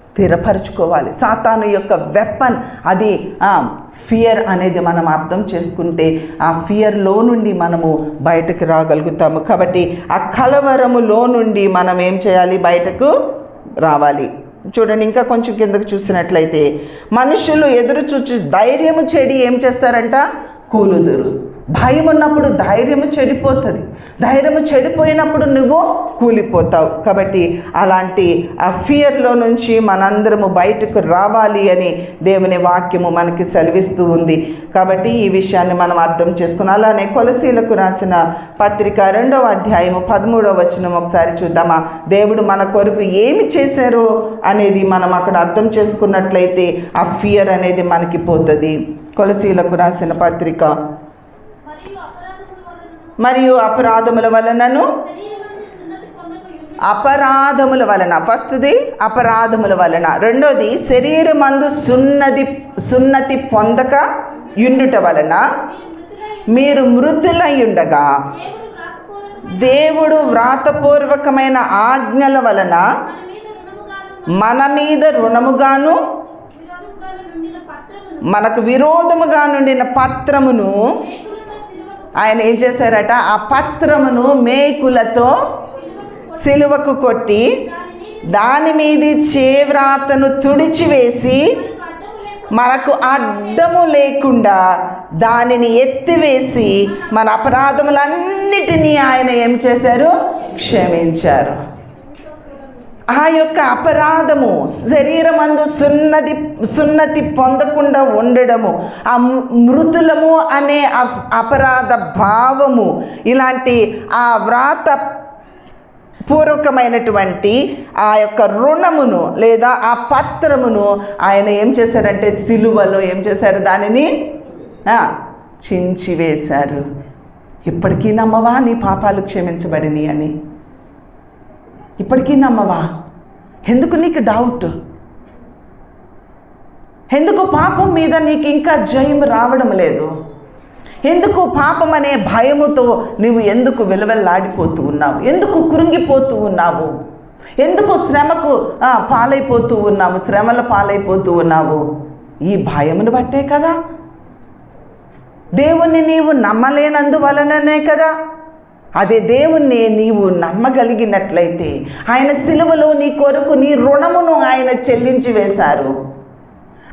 స్థిరపరచుకోవాలి. సాతాను యొక్క వెపన్ అది ఫియర్ అనేది మనం అర్థం చేసుకుంటే ఆ ఫియర్లో నుండి మనము బయటకు రాగలుగుతాము. కాబట్టి ఆ కలవరములో నుండి మనం ఏం చేయాలి? బయటకు రావాలి. చూడండి, ఇంకా కొంచెం కిందకు చూసినట్లయితే, మనుషులు ఎదురు చూచి ధైర్యము చెడి ఏం చేస్తారంట? కూలుదురు. భయం ఉన్నప్పుడు ధైర్యము చెడిపోతుంది. ధైర్యము చెడిపోయినప్పుడు నువ్వు కూలిపోతావు. కాబట్టి అలాంటి ఆ ఫియర్లో నుంచి మనందరము బయటకు రావాలి అని దేవుని వాక్యము మనకి సెలవిస్తూ ఉంది. కాబట్టి ఈ విషయాన్ని మనం అర్థం చేసుకుని అలానే కొలసీలకు రాసిన పత్రిక 2వ అధ్యాయము 13వ వచనం ఒకసారి చూద్దామా. దేవుడు మన కొరకు ఏమి చేశారో అనేది మనం అక్కడ అర్థం చేసుకున్నట్లయితే ఆ ఫియర్ అనేది మనకి పోతుంది. కొలసీలకు రాసిన పత్రిక మరియు అపరాధముల వలనను అపరాధముల వలన, ఫస్ట్ది అపరాధముల వలన, రెండోది శరీరమందు సున్నతి పొందక యుండుట వలన మీరు మృతులై ఉండగా దేవుడు వ్రాతపూర్వకమైన ఆజ్ఞల వలన మన మీద రుణముగాను మనకు విరోధముగా నుండిన పత్రమును ఆయన ఏం చేశారట, ఆ పత్రమును మేకులతో సిలువకు కొట్టి దాని మీది చేవ్రాతను తుడిచివేసి మనకు అడ్డము లేకుండా దానిని ఎత్తివేసి మన అపరాధములన్నిటినీ ఆయన ఏం చేశారు, క్షమించారు. ఆ యొక్క అపరాధము శరీరమందు సున్నతి పొందకుండా ఉండడము, ఆ మృతులము అనే అపరాధ భావము, ఇలాంటి ఆ వ్రాత పూర్వకమైనటువంటి ఆ యొక్క రుణమును లేదా ఆ పత్రమును ఆయన ఏం చేశారంటే సిలువలో ఏం చేశారు, దానిని చించివేశారు. ఇప్పటికీ నమ్మవా నీ పాపాలు క్షమించబడిని అని? ఇప్పటికీ నమ్మవా? ఎందుకు నీకు డౌట్? ఎందుకు పాపం మీద నీకు ఇంకా జయం రావడం లేదు? ఎందుకు పాపం అనే భయముతో నువ్వు ఎందుకు విలవెల్లాడిపోతూ ఉన్నావు? ఎందుకు కృంగిపోతూ ఉన్నావు? ఎందుకు శ్రమకు పాలైపోతూ ఉన్నావు? శ్రమల పాలైపోతూ ఉన్నావు ఈ భయమును బట్టే కదా. దేవుణ్ణి నీవు నమ్మలేనందువలననే కదా. అదే దేవుణ్ణి నీవు నమ్మగలిగినట్లయితే ఆయన సిలువలో నీ కొరకు నీ రుణమును ఆయన చెల్లించి వేశారు.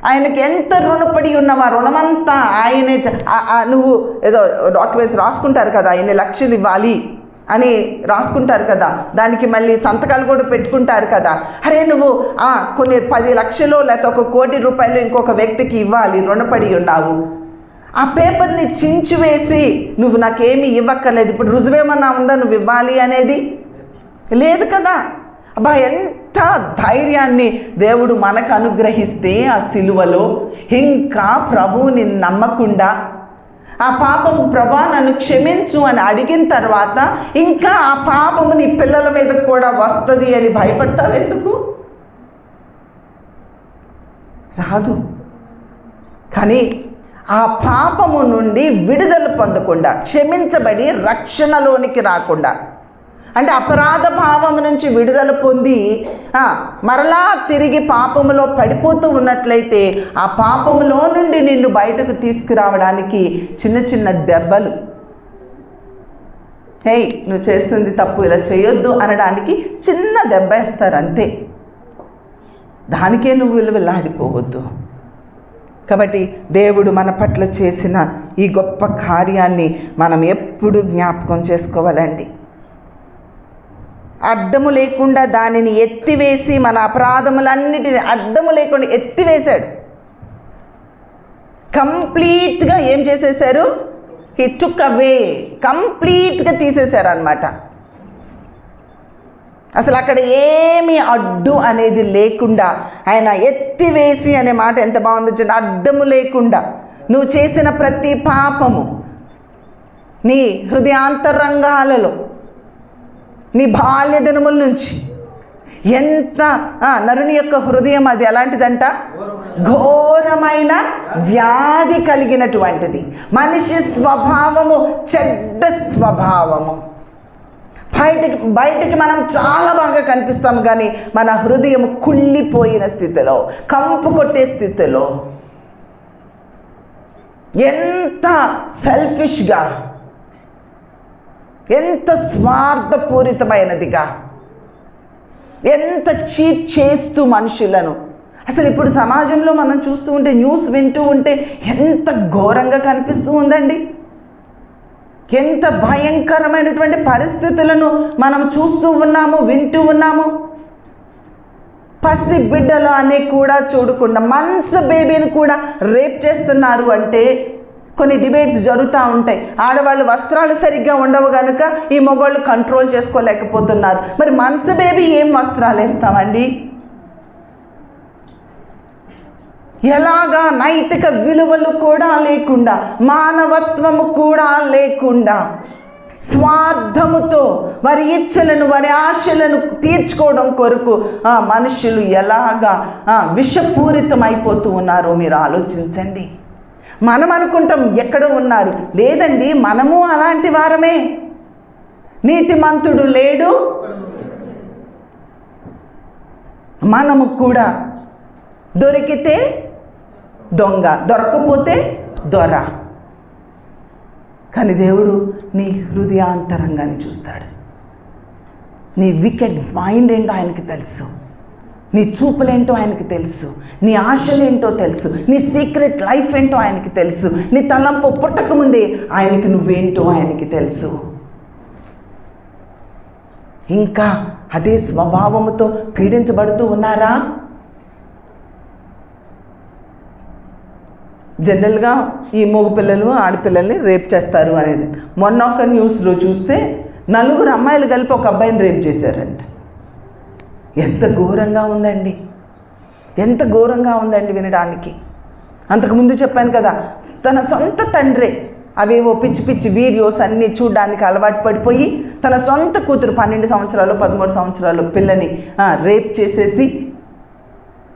ఆయనకి ఎంత రుణపడి ఉన్నావా రుణమంతా ఆయనే. నువ్వు ఏదో డాక్యుమెంట్స్ రాసుకుంటారు కదా, ఇన్ని లక్షలు ఇవ్వాలి అని రాసుకుంటారు కదా, దానికి మళ్ళీ సంతకాలు కూడా పెట్టుకుంటారు కదా. అరే నువ్వు కొన్ని 10 లక్షలు లేకపోతే 1 కోటి రూపాయలు ఇంకొక వ్యక్తికి ఇవ్వాలి, రుణపడి ఉన్నావు. ఆ పేపర్ని చించివేసి నువ్వు నాకేమీ ఇవ్వక్కర్లేదు, ఇప్పుడు రుజువేమన్నా ఉందా నువ్వు ఇవ్వాలి అనేది? లేదు కదా. అబ్బా ఎంత ధైర్యాన్ని దేవుడు మనకు అనుగ్రహిస్తే ఆ సిలువలో ఇంకా ప్రభువుని నమ్మకుండా ఆ పాపము ప్రభా నన్ను క్షమించు అని అడిగిన తర్వాత ఇంకా ఆ పాపము నీ పిల్లల మీద కూడా వస్తుంది అని భయపడతావు ఎందుకు? రాదు. కానీ ఆ పాపము నుండి విడుదల పొందకుండా, క్షమించబడి రక్షణలోనికి రాకుండా, అంటే అపరాధ భావము నుంచి విడుదల పొంది మరలా తిరిగి పాపములో పడిపోతూ ఉన్నట్లయితే ఆ పాపములో నుండి నిన్ను బయటకు తీసుకురావడానికి చిన్న చిన్న దెబ్బలు, ఏయ్ నువ్వు చేస్తుంది తప్పు, ఇలా చేయొద్దు అనడానికి చిన్న దెబ్బ వేస్తారు అంతే. దానికే నువ్వు విలువలాడిపోవద్దు. కాబట్టి దేవుడు మన పట్ల చేసిన ఈ గొప్ప కార్యాన్ని మనం ఎప్పుడు జ్ఞాపకం చేసుకోవాలండి. అడ్డము లేకుండా దానిని ఎత్తివేసి మన అపరాధములన్నిటిని అడ్డము లేకుండా ఎత్తివేశాడు. కంప్లీట్గా ఏం చేసేశారు? హీ టుక్ అవే, కంప్లీట్గా తీసేశారు అన్నమాట. అసలు అక్కడ ఏమీ అడ్డు అనేది లేకుండా ఆయన ఎత్తివేసి అనే మాట ఎంత బాగుందో చూడండి. అడ్డము లేకుండా నువ్వు చేసిన ప్రతి పాపము నీ హృదయాంతరంగాలలో నీ బాల్య దినముల నుంచి ఎంత నరుని యొక్క హృదయం అది ఎలాంటిదంట? ఘోరమైన వ్యాధి కలిగినటువంటిది. మనిషి స్వభావము చెడ్డ స్వభావము. బయటికి మనం చాలా బాగా కనిపిస్తాము, కానీ మన హృదయం కుళ్ళిపోయిన స్థితిలో, కంపు కొట్టే స్థితిలో, ఎంత సెల్ఫిష్గా, ఎంత స్వార్థపూరితమైనదిగా, ఎంత చీట్ చేస్తూ మనుషులను. అసలు ఇప్పుడు సమాజంలో మనం చూస్తూ ఉంటే, న్యూస్ వింటూ ఉంటే ఎంత ఘోరంగా కనిపిస్తూ ఉందండి. ఎంత భయంకరమైనటువంటి పరిస్థితులను మనం చూస్తూ ఉన్నాము, వింటూ ఉన్నాము. పసి బిడ్డలు అనే కూడా చూడకుండా మంత్స్ బేబీని కూడా రేప్ చేస్తున్నారు అంటే కొన్ని డిబేట్స్ జరుగుతూ ఉంటాయి. ఆడవాళ్ళు వస్త్రాలు సరిగ్గా ఉండవు కనుక ఈ మగవాళ్ళు కంట్రోల్ చేసుకోలేకపోతున్నారు. మరి మంత్స్ బేబీ ఏం వస్త్రాలు వేస్తామండి? ఎలాగా నైతిక విలువలు కూడా లేకుండా, మానవత్వము కూడా లేకుండా, స్వార్థముతో వారి ఇచ్చలను వారి ఆశలను తీర్చుకోవడం కొరకు మనుషులు ఎలాగా విషపూరితం అయిపోతూ ఉన్నారో మీరు ఆలోచించండి. మనం అనుకుంటాం ఎక్కడో ఉన్నారు, లేదండి మనము అలాంటి వారమే. నీతిమంతుడు లేడు, మనము కూడా దొరికితే దొంగ, దొరకపోతే దొర. కానీ దేవుడు నీ హృదయాంతరంగాన్ని చూస్తాడు. నీ వికెట్ మైండ్ ఏంటో ఆయనకి తెలుసు, నీ చూపులేంటో ఆయనకి తెలుసు, నీ ఆశలేంటో తెలుసు, నీ సీక్రెట్ లైఫ్ ఏంటో ఆయనకి తెలుసు, నీ తలంపు పుట్టకముందే ఆయనకి నువ్వేంటో ఆయనకి తెలుసు. ఇంకా అదే స్వభావముతో పీడించబడుతూ ఉన్నారా? జనరల్గా ఈ మగ పిల్లలు ఆడపిల్లల్ని రేప్ చేస్తారు అనేది మొన్న ఒక న్యూస్లో చూస్తే 4 అమ్మాయిలు కలిపి ఒక అబ్బాయిని రేప్ చేశారంట. ఎంత ఘోరంగా ఉందండి, ఎంత ఘోరంగా ఉందండి వినడానికి. అంతకుముందు చెప్పాను కదా, తన సొంత తండ్రే అవేవో పిచ్చి పిచ్చి వీడియోస్ అన్నీ చూడడానికి అలవాటు పడిపోయి తన సొంత కూతురు 12 సంవత్సరాలు 13 సంవత్సరాలు పిల్లని రేప్ చేసేసి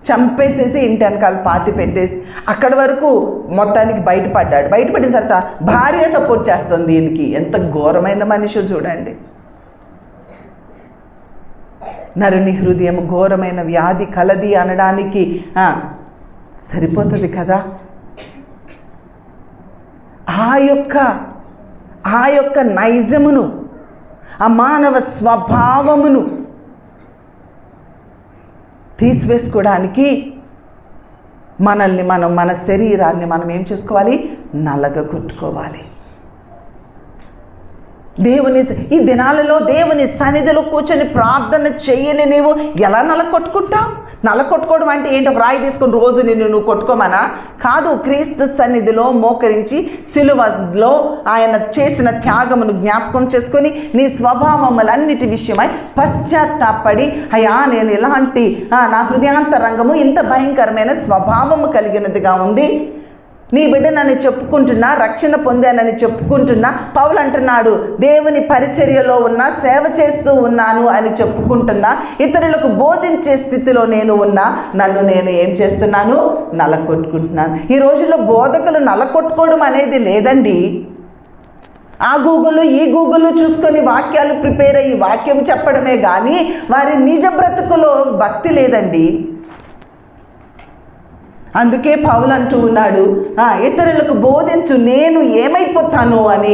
చంపేసేసి ఇంటి వెనకాల పాతి పెట్టేసి అక్కడి వరకు మొత్తానికి బయటపడ్డాడు. బయటపడిన తర్వాత భార్య సపోర్ట్ చేస్తుంది దీనికి. ఎంత ఘోరమైన మనిషి చూడండి. నరుని హృదయం ఘోరమైన వ్యాధి కలది అనడానికి సరిపోతుంది కదా. ఆ యొక్క నైజమును, ఆ మానవ స్వభావమును తీసివేసుకోవడానికి మనల్ని మన శరీరాన్ని మనం ఏం చేసుకోవాలి? నలగగొట్టుకోవాలి. ఈ దినాలలో దేవుని సన్నిధిలో కూర్చొని ప్రార్థన చేయని నీవు ఎలా నలకొట్టుకుంటావు? నలకొట్టుకోవడం అంటే ఏంటి? ఒక రాయి తీసుకొని రోజు నువ్వు కొట్టుకోమనా? కాదు. క్రీస్తు సన్నిధిలో మోకరించి సిలువలో ఆయన చేసిన త్యాగమును జ్ఞాపకం చేసుకొని నీ స్వభావములన్నిటి విషయమై పశ్చాత్తాపడి, అయ్యా నేను ఇలాంటి నా హృదయాంతరంగము ఇంత భయంకరమైన స్వభావము కలిగినదిగా ఉంది, నీ బిడ్డనని చెప్పుకుంటున్నా, రక్షణ పొందానని చెప్పుకుంటున్నా, పౌలు అంటున్నాడు దేవుని పరిచర్యలో ఉన్నా, సేవ చేస్తూ ఉన్నాను అని చెప్పుకుంటున్నా, ఇతరులకు బోధించే స్థితిలో నేను ఉన్నా, నన్ను నేను ఏం చేస్తున్నాను? నలకొట్టుకుంటున్నాను. ఈ రోజుల్లో బోధకులు నలకొట్టుకోవడం అనేది లేదండి. ఆ గూగుల్ ఈ గూగుల్ చూసుకొని వాక్యాలు ప్రిపేర్ అయ్యి వాక్యం చెప్పడమే కానీ వారి నిజ బ్రతుకులో భక్తి లేదండి. అందుకే పౌలు అంటూ ఉన్నాడు, ఇతరులకు బోధించు, నేను ఏమైపోతాను అని,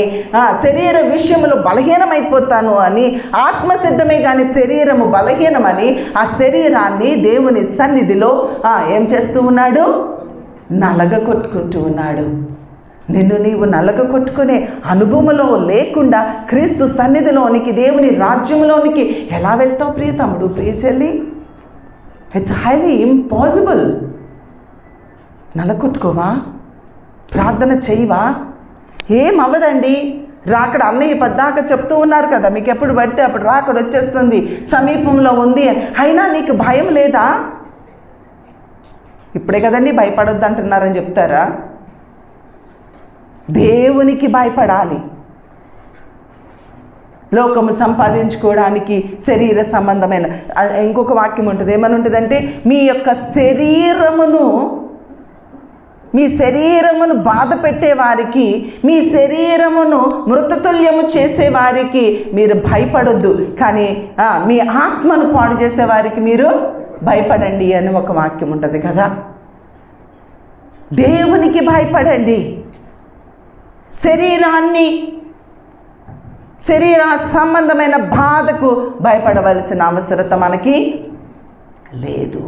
శరీర విషయంలో బలహీనమైపోతాను అని. ఆత్మసిద్ధమే కానీ శరీరము బలహీనమని ఆ శరీరాన్ని దేవుని సన్నిధిలో ఏం చేస్తూ ఉన్నాడు? నలగకొట్టుకుంటూ ఉన్నాడు. నిన్ను నీవు నలగకొట్టుకునే అనుభవంలో లేకుండా క్రీస్తు సన్నిధిలోనికి, దేవుని రాజ్యంలోనికి ఎలా వెళ్తావు ప్రియ తమ్ముడు, ప్రియ చెల్లి? It's highly impossible. నలకొట్టుకోవా? ప్రార్థన చేయవా? ఏం అవ్వదండి. రాకడ అన్నయ్య పద్దాక చెప్తూ ఉన్నారు కదా, మీకు ఎప్పుడు పడితే అప్పుడు రాకడ వచ్చేస్తుంది, సమీపంలో ఉంది అని. అయినా నీకు భయం లేదా? ఇప్పుడే కదండి భయపడొద్దు అంటున్నారని చెప్తారా? దేవునికి భయపడాలి. లోకము సంపాదించుకోవడానికి శరీర సంబంధమైన ఇంకొక వాక్యం ఉంటుంది. ఏమని ఉంటుందంటే, మీ యొక్క మీ శరీరమును బాధ పెట్టేవారికి, మీ శరీరమును మృతతుల్యము చేసేవారికి మీరు భయపడొద్దు, కానీ మీ ఆత్మను పాడు చేసేవారికి మీరు భయపడండి అని ఒక వాక్యం ఉంటుంది కదా. దేవునికి భయపడండి. శరీర సంబంధమైన బాధకు భయపడవలసిన అవసరత మనకి లేదు.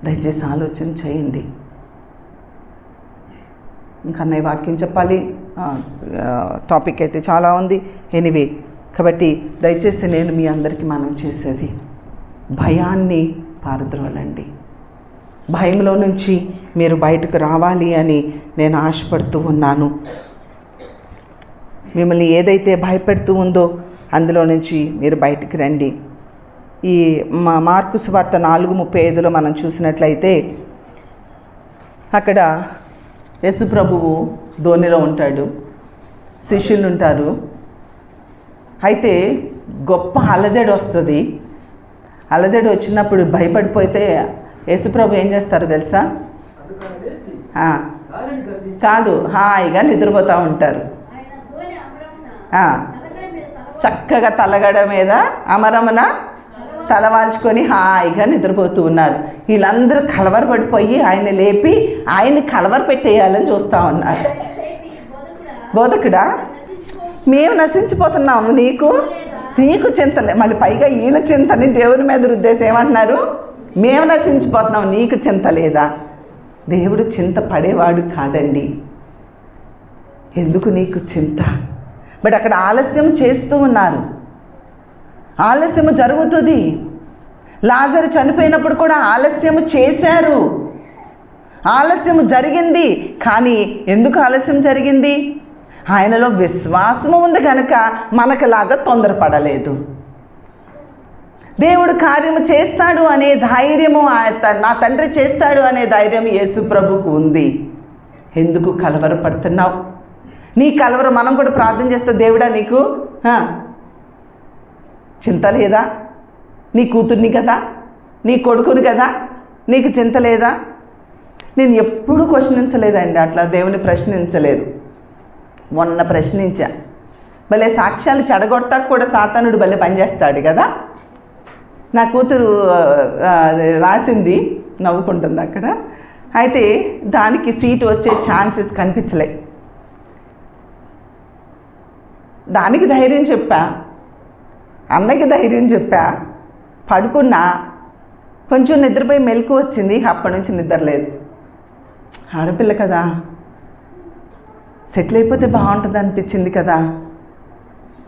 దయచేసి ఆలోచన చేయండి. ఇంకా అన్నయ్య వాక్యం చెప్పాలి, టాపిక్ అయితే చాలా ఉంది. ఎనీవే, కాబట్టి దయచేసి నేను మీ అందరికీ మనం చేసేది భయాన్ని పారద్రోలండి. భయంలో నుంచి మీరు బయటకు రావాలి అని నేను ఆశపడుతూ ఉన్నాను. మిమ్మల్ని ఏదైతే భయపెడుతూ ఉందో అందులో నుంచి మీరు బయటికి రండి. ఈ మార్కు సువార్త 4:35 మనం చూసినట్లయితే అక్కడ యేసు ప్రభువు ధోనిలో ఉంటాడు, శిష్యులు ఉంటారు. అయితే గొప్ప అలజడి వస్తుంది. అలజడి వచ్చినప్పుడు భయపడిపోతే యేసు ప్రభు ఏం చేస్తారు తెలుసా? కాదు, హాయిగా నిద్రపోతూ ఉంటారు. చక్కగా తలగడ మీద అమరమున తలవాల్చుకొని హాయిగా నిద్రపోతూ ఉన్నారు. వీళ్ళందరూ కలవరపడిపోయి ఆయన లేపి ఆయన్ని కలవర పెట్టేయాలని చూస్తూ ఉన్నారు. బోధకుడా, మేము నశించిపోతున్నాము, నీకు చింతలే. మళ్ళీ పైగా వీళ్ళ చింతని దేవుని మీద రుద్దేసి ఏమంటున్నారు? మేము నశించిపోతున్నాం, నీకు చింత లేదా? దేవుడు చింత పడేవాడు కాదండి. ఎందుకు నీకు చింత? బట్ అక్కడ ఆలస్యం చేస్తూ ఉన్నారు. ఆలస్యము జరుగుతుంది. లాజరు చనిపోయినప్పుడు కూడా ఆలస్యము చేశారు. ఆలస్యము జరిగింది. కానీ ఎందుకు ఆలస్యం జరిగింది? ఆయనలో విశ్వాసము ఉంది కనుక మనకులాగా తొందరపడలేదు. దేవుడు కార్యము చేస్తాడు అనే ధైర్యము, నా తండ్రి చేస్తాడు అనే ధైర్యం యేసు ప్రభువుకు ఉంది. ఎందుకు కలవరపడుతున్నావు? నీ కలవరం మనం కూడా ప్రార్థన చేస్తే, దేవుడా నీకు చింత లేదా? నీ కూతుర్ని కదా, నీ కొడుకుని కదా, నీకు చింత లేదా? నేను ఎప్పుడూ ప్రశ్నించలేదండి, అట్లా దేవుని ప్రశ్నించలేదు. మొన్న ప్రశ్నించా. భలే సాక్ష్యాలు చెడగొడతాక కూడా సాతానుడు భలే పనిచేస్తాడు కదా. నా కూతురు రాసింది, నవ్వుకుంటుంది అక్కడ. అయితే దానికి సీటు వచ్చే ఛాన్సెస్ కనిపించలే. దానికి ధైర్యం చెప్పా, అన్నకి ధైర్యం చెప్పా, పడుకున్నా. కొంచెం నిద్రపోయి మెలకు వచ్చింది, అప్పటి నుంచి నిద్ర లేదు. ఆడపిల్ల కదా, సెటిల్ అయిపోతే బాగుంటుంది అనిపించింది కదా,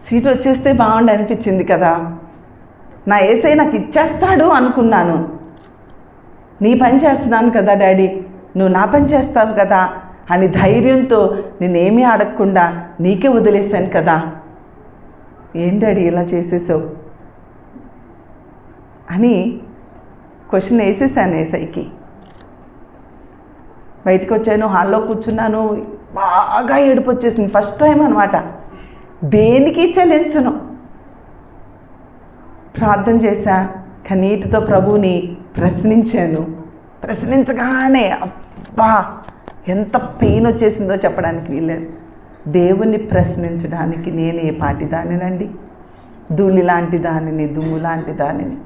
సీట్ వచ్చేస్తే బాగుండి అనిపించింది కదా, నా యేసయ్య నాకు ఇచ్చేస్తాడు అనుకున్నాను. నీ పని చేస్తున్నాను కదా డాడీ, నువ్వు నా పని చేస్తావు కదా అని ధైర్యంతో నేనేమీ అడగకుండా నీకే వదిలేశాను కదా. ఏం డాడీ ఇలా చేసేసావు అని క్వశ్చన్ వేసేసాను యేసయ్యకి. బయటకు వచ్చాను, హాల్లో కూర్చున్నాను. బాగా ఏడుపు వచ్చేసింది. ఫస్ట్ టైం అనమాట. దేనికి చెల్లించను. ప్రార్థన చేశా, కన్నీటితో ప్రభువుని ప్రశ్నించాను. ప్రశ్నించగానే అబ్బా ఎంత పెయిన్ వచ్చేసిందో చెప్పడానికి వీల్లేదు. దేవుణ్ణి ప్రశ్నించడానికి నేను ఏ పాటి దానినండి? ధూళి లాంటి దానిని, దుమ్ము లాంటి దానిని.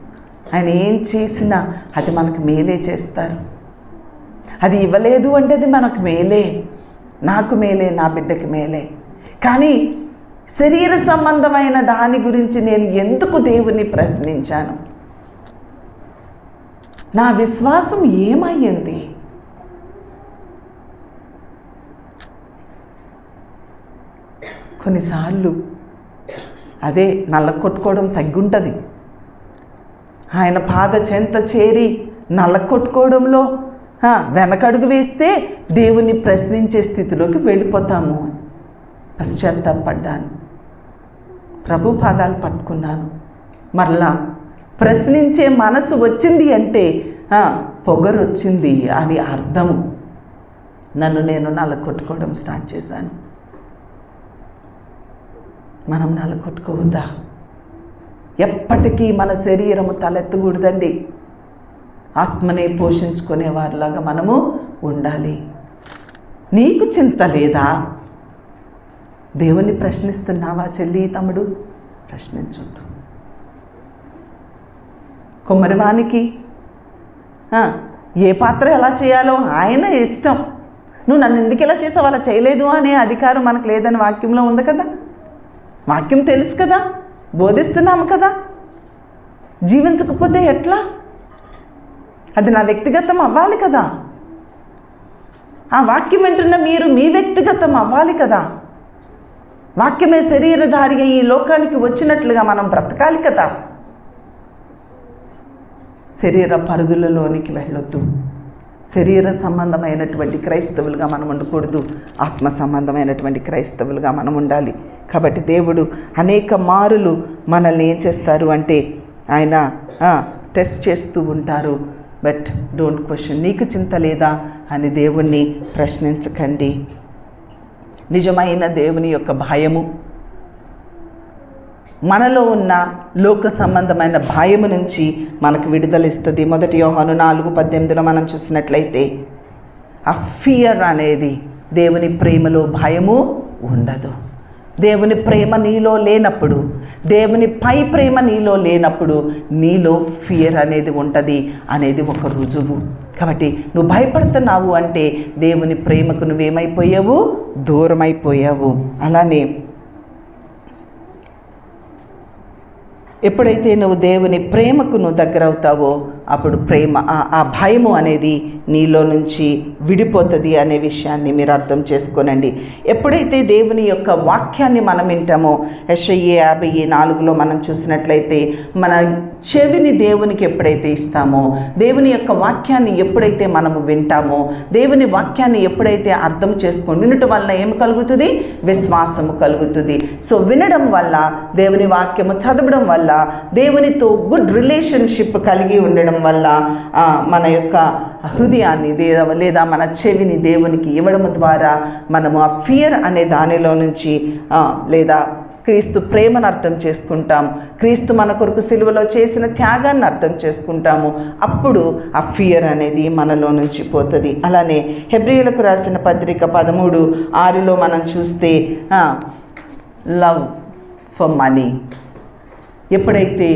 ఆయన ఏం చేసినా అది మనకు మేలే చేస్తారు. అది ఇవ్వలేదు అంటే అది మనకు మేలే, నాకు మేలే, నా బిడ్డకి మేలే. కానీ శరీర సంబంధమైన దాని గురించి నేను ఎందుకు దేవుణ్ణి ప్రశ్నించాను? నా విశ్వాసం ఏమయ్యింది? కొన్నిసార్లు అదే నల్ల కొట్టుకోవడం తగ్గుంటుంది. ఆయన పాద చెంత చేరి నల్ల కొట్టుకోవడంలో వెనకడుగు వేస్తే దేవుని ప్రశ్నించే స్థితిలోకి వెళ్ళిపోతాము. పశ్చాత్తాపడ్డాను, ప్రభు పాదాలు పట్టుకున్నాను. మరలా ప్రశ్నించే మనసు వచ్చింది అంటే పొగరు వచ్చింది అని అర్థం. నన్ను నేను నలకొట్టుకోవడం స్టార్ట్ చేశాను. మనం నలకొట్టుకోవద్దా? ఎప్పటికీ మన శరీరము తలెత్తకూడదండి. ఆత్మనే పోషించుకునే వారిలాగా మనము ఉండాలి. నీకు చింత లేదా? దేవుని ప్రశ్నిస్తున్నావా చెల్లి, తమ్ముడు? ప్రశ్నించొద్దు. కుమ్మరివానికి ఏ పాత్ర ఎలా చేయాలో ఆయన ఇష్టం. నువ్వు నన్ను ఎందుకు ఎలా చేసావు, అలా చేయలేదు అనే అధికారం మనకు లేదని వాక్యంలో ఉంది కదా. వాక్యం తెలుసు కదా, బోధిస్తున్నాము కదా. జీవించకపోతే ఎట్లా? అది నా వ్యక్తిగతం అవ్వాలి కదా. ఆ వాక్యం వింటున్న మీరు మీ వ్యక్తిగతం అవ్వాలి కదా. వాక్యమే శరీరధారిగా ఈ లోకానికి వచ్చినట్లుగా మనం బ్రతకాలి కదా. శరీర పరిధులలోనికి వెళ్ళొద్దు. శరీర సంబంధమైనటువంటి క్రైస్తవులుగా మనం ఉండకూడదు. ఆత్మ సంబంధమైనటువంటి క్రైస్తవులుగా మనం ఉండాలి. కాబట్టి దేవుడు అనేక మారులు మనల్ని ఏం చేస్తారు అంటే ఆయన టెస్ట్ చేస్తూ ఉంటారు. But don't question. నీకు చింత లేదా అని దేవుణ్ణి ప్రశ్నించకండి. నిజమైన దేవుని యొక్క భయము మనలో ఉన్న లోక సంబంధమైన భయము నుంచి మనకు విడుదలిస్తుంది. 1 యోహాను 4:18 మనం చూసినట్లయితే ఆ ఫియర్ అనేది, దేవుని ప్రేమలో భయము ఉండదు. దేవుని ప్రేమ నీలో లేనప్పుడు, దేవుని పై ప్రేమ నీలో లేనప్పుడు నీలో ఫియర్ అనేది ఉంటుంది అనేది ఒక రుజువు. కాబట్టి నువ్వు భయపడుతున్నావు అంటే దేవుని ప్రేమకు నువ్వేమైపోయావు? దూరమైపోయావు. అలానే ఎప్పుడైతే నువ్వు దేవుని ప్రేమకు నువ్వు దగ్గర అవుతావో అప్పుడు ప్రేమ ఆ భయము అనేది నీలో నుంచి విడిపోతుంది అనే విషయాన్ని మీరు అర్థం చేసుకోనండి. ఎప్పుడైతే దేవుని యొక్క వాక్యాన్ని మనం వింటామో, యెషయా 54:4 మనం చూసినట్లయితే మన చెవిని దేవునికి ఎప్పుడైతే ఇస్తామో, దేవుని యొక్క వాక్యాన్ని ఎప్పుడైతే మనము వింటామో, దేవుని వాక్యాన్ని ఎప్పుడైతే అర్థం చేసుకొని వినటం వల్ల ఏం కలుగుతుంది? విశ్వాసము కలుగుతుంది. సో వినడం వల్ల, దేవుని వాక్యము చదవడం వల్ల, దేవునితో గుడ్ రిలేషన్షిప్ కలిగి ఉండడం వల్ల మన యొక్క హృదయాన్ని లేదా మన చెవిని దేవునికి ఇవ్వడం ద్వారా మనము ఆ ఫియర్ అనే దానిలో నుంచి లేదా క్రీస్తు ప్రేమను అర్థం చేసుకుంటాం. క్రీస్తు మన కొరకు సిలువలో చేసిన త్యాగాన్ని అర్థం చేసుకుంటాము. అప్పుడు ఆ ఫియర్ అనేది మనలో నుంచి పోతుంది. అలానే హెబ్రీయులకు రాసిన పత్రిక 13:6 మనం చూస్తే లవ్ ఫర్ మనీ. ఎప్పుడైతే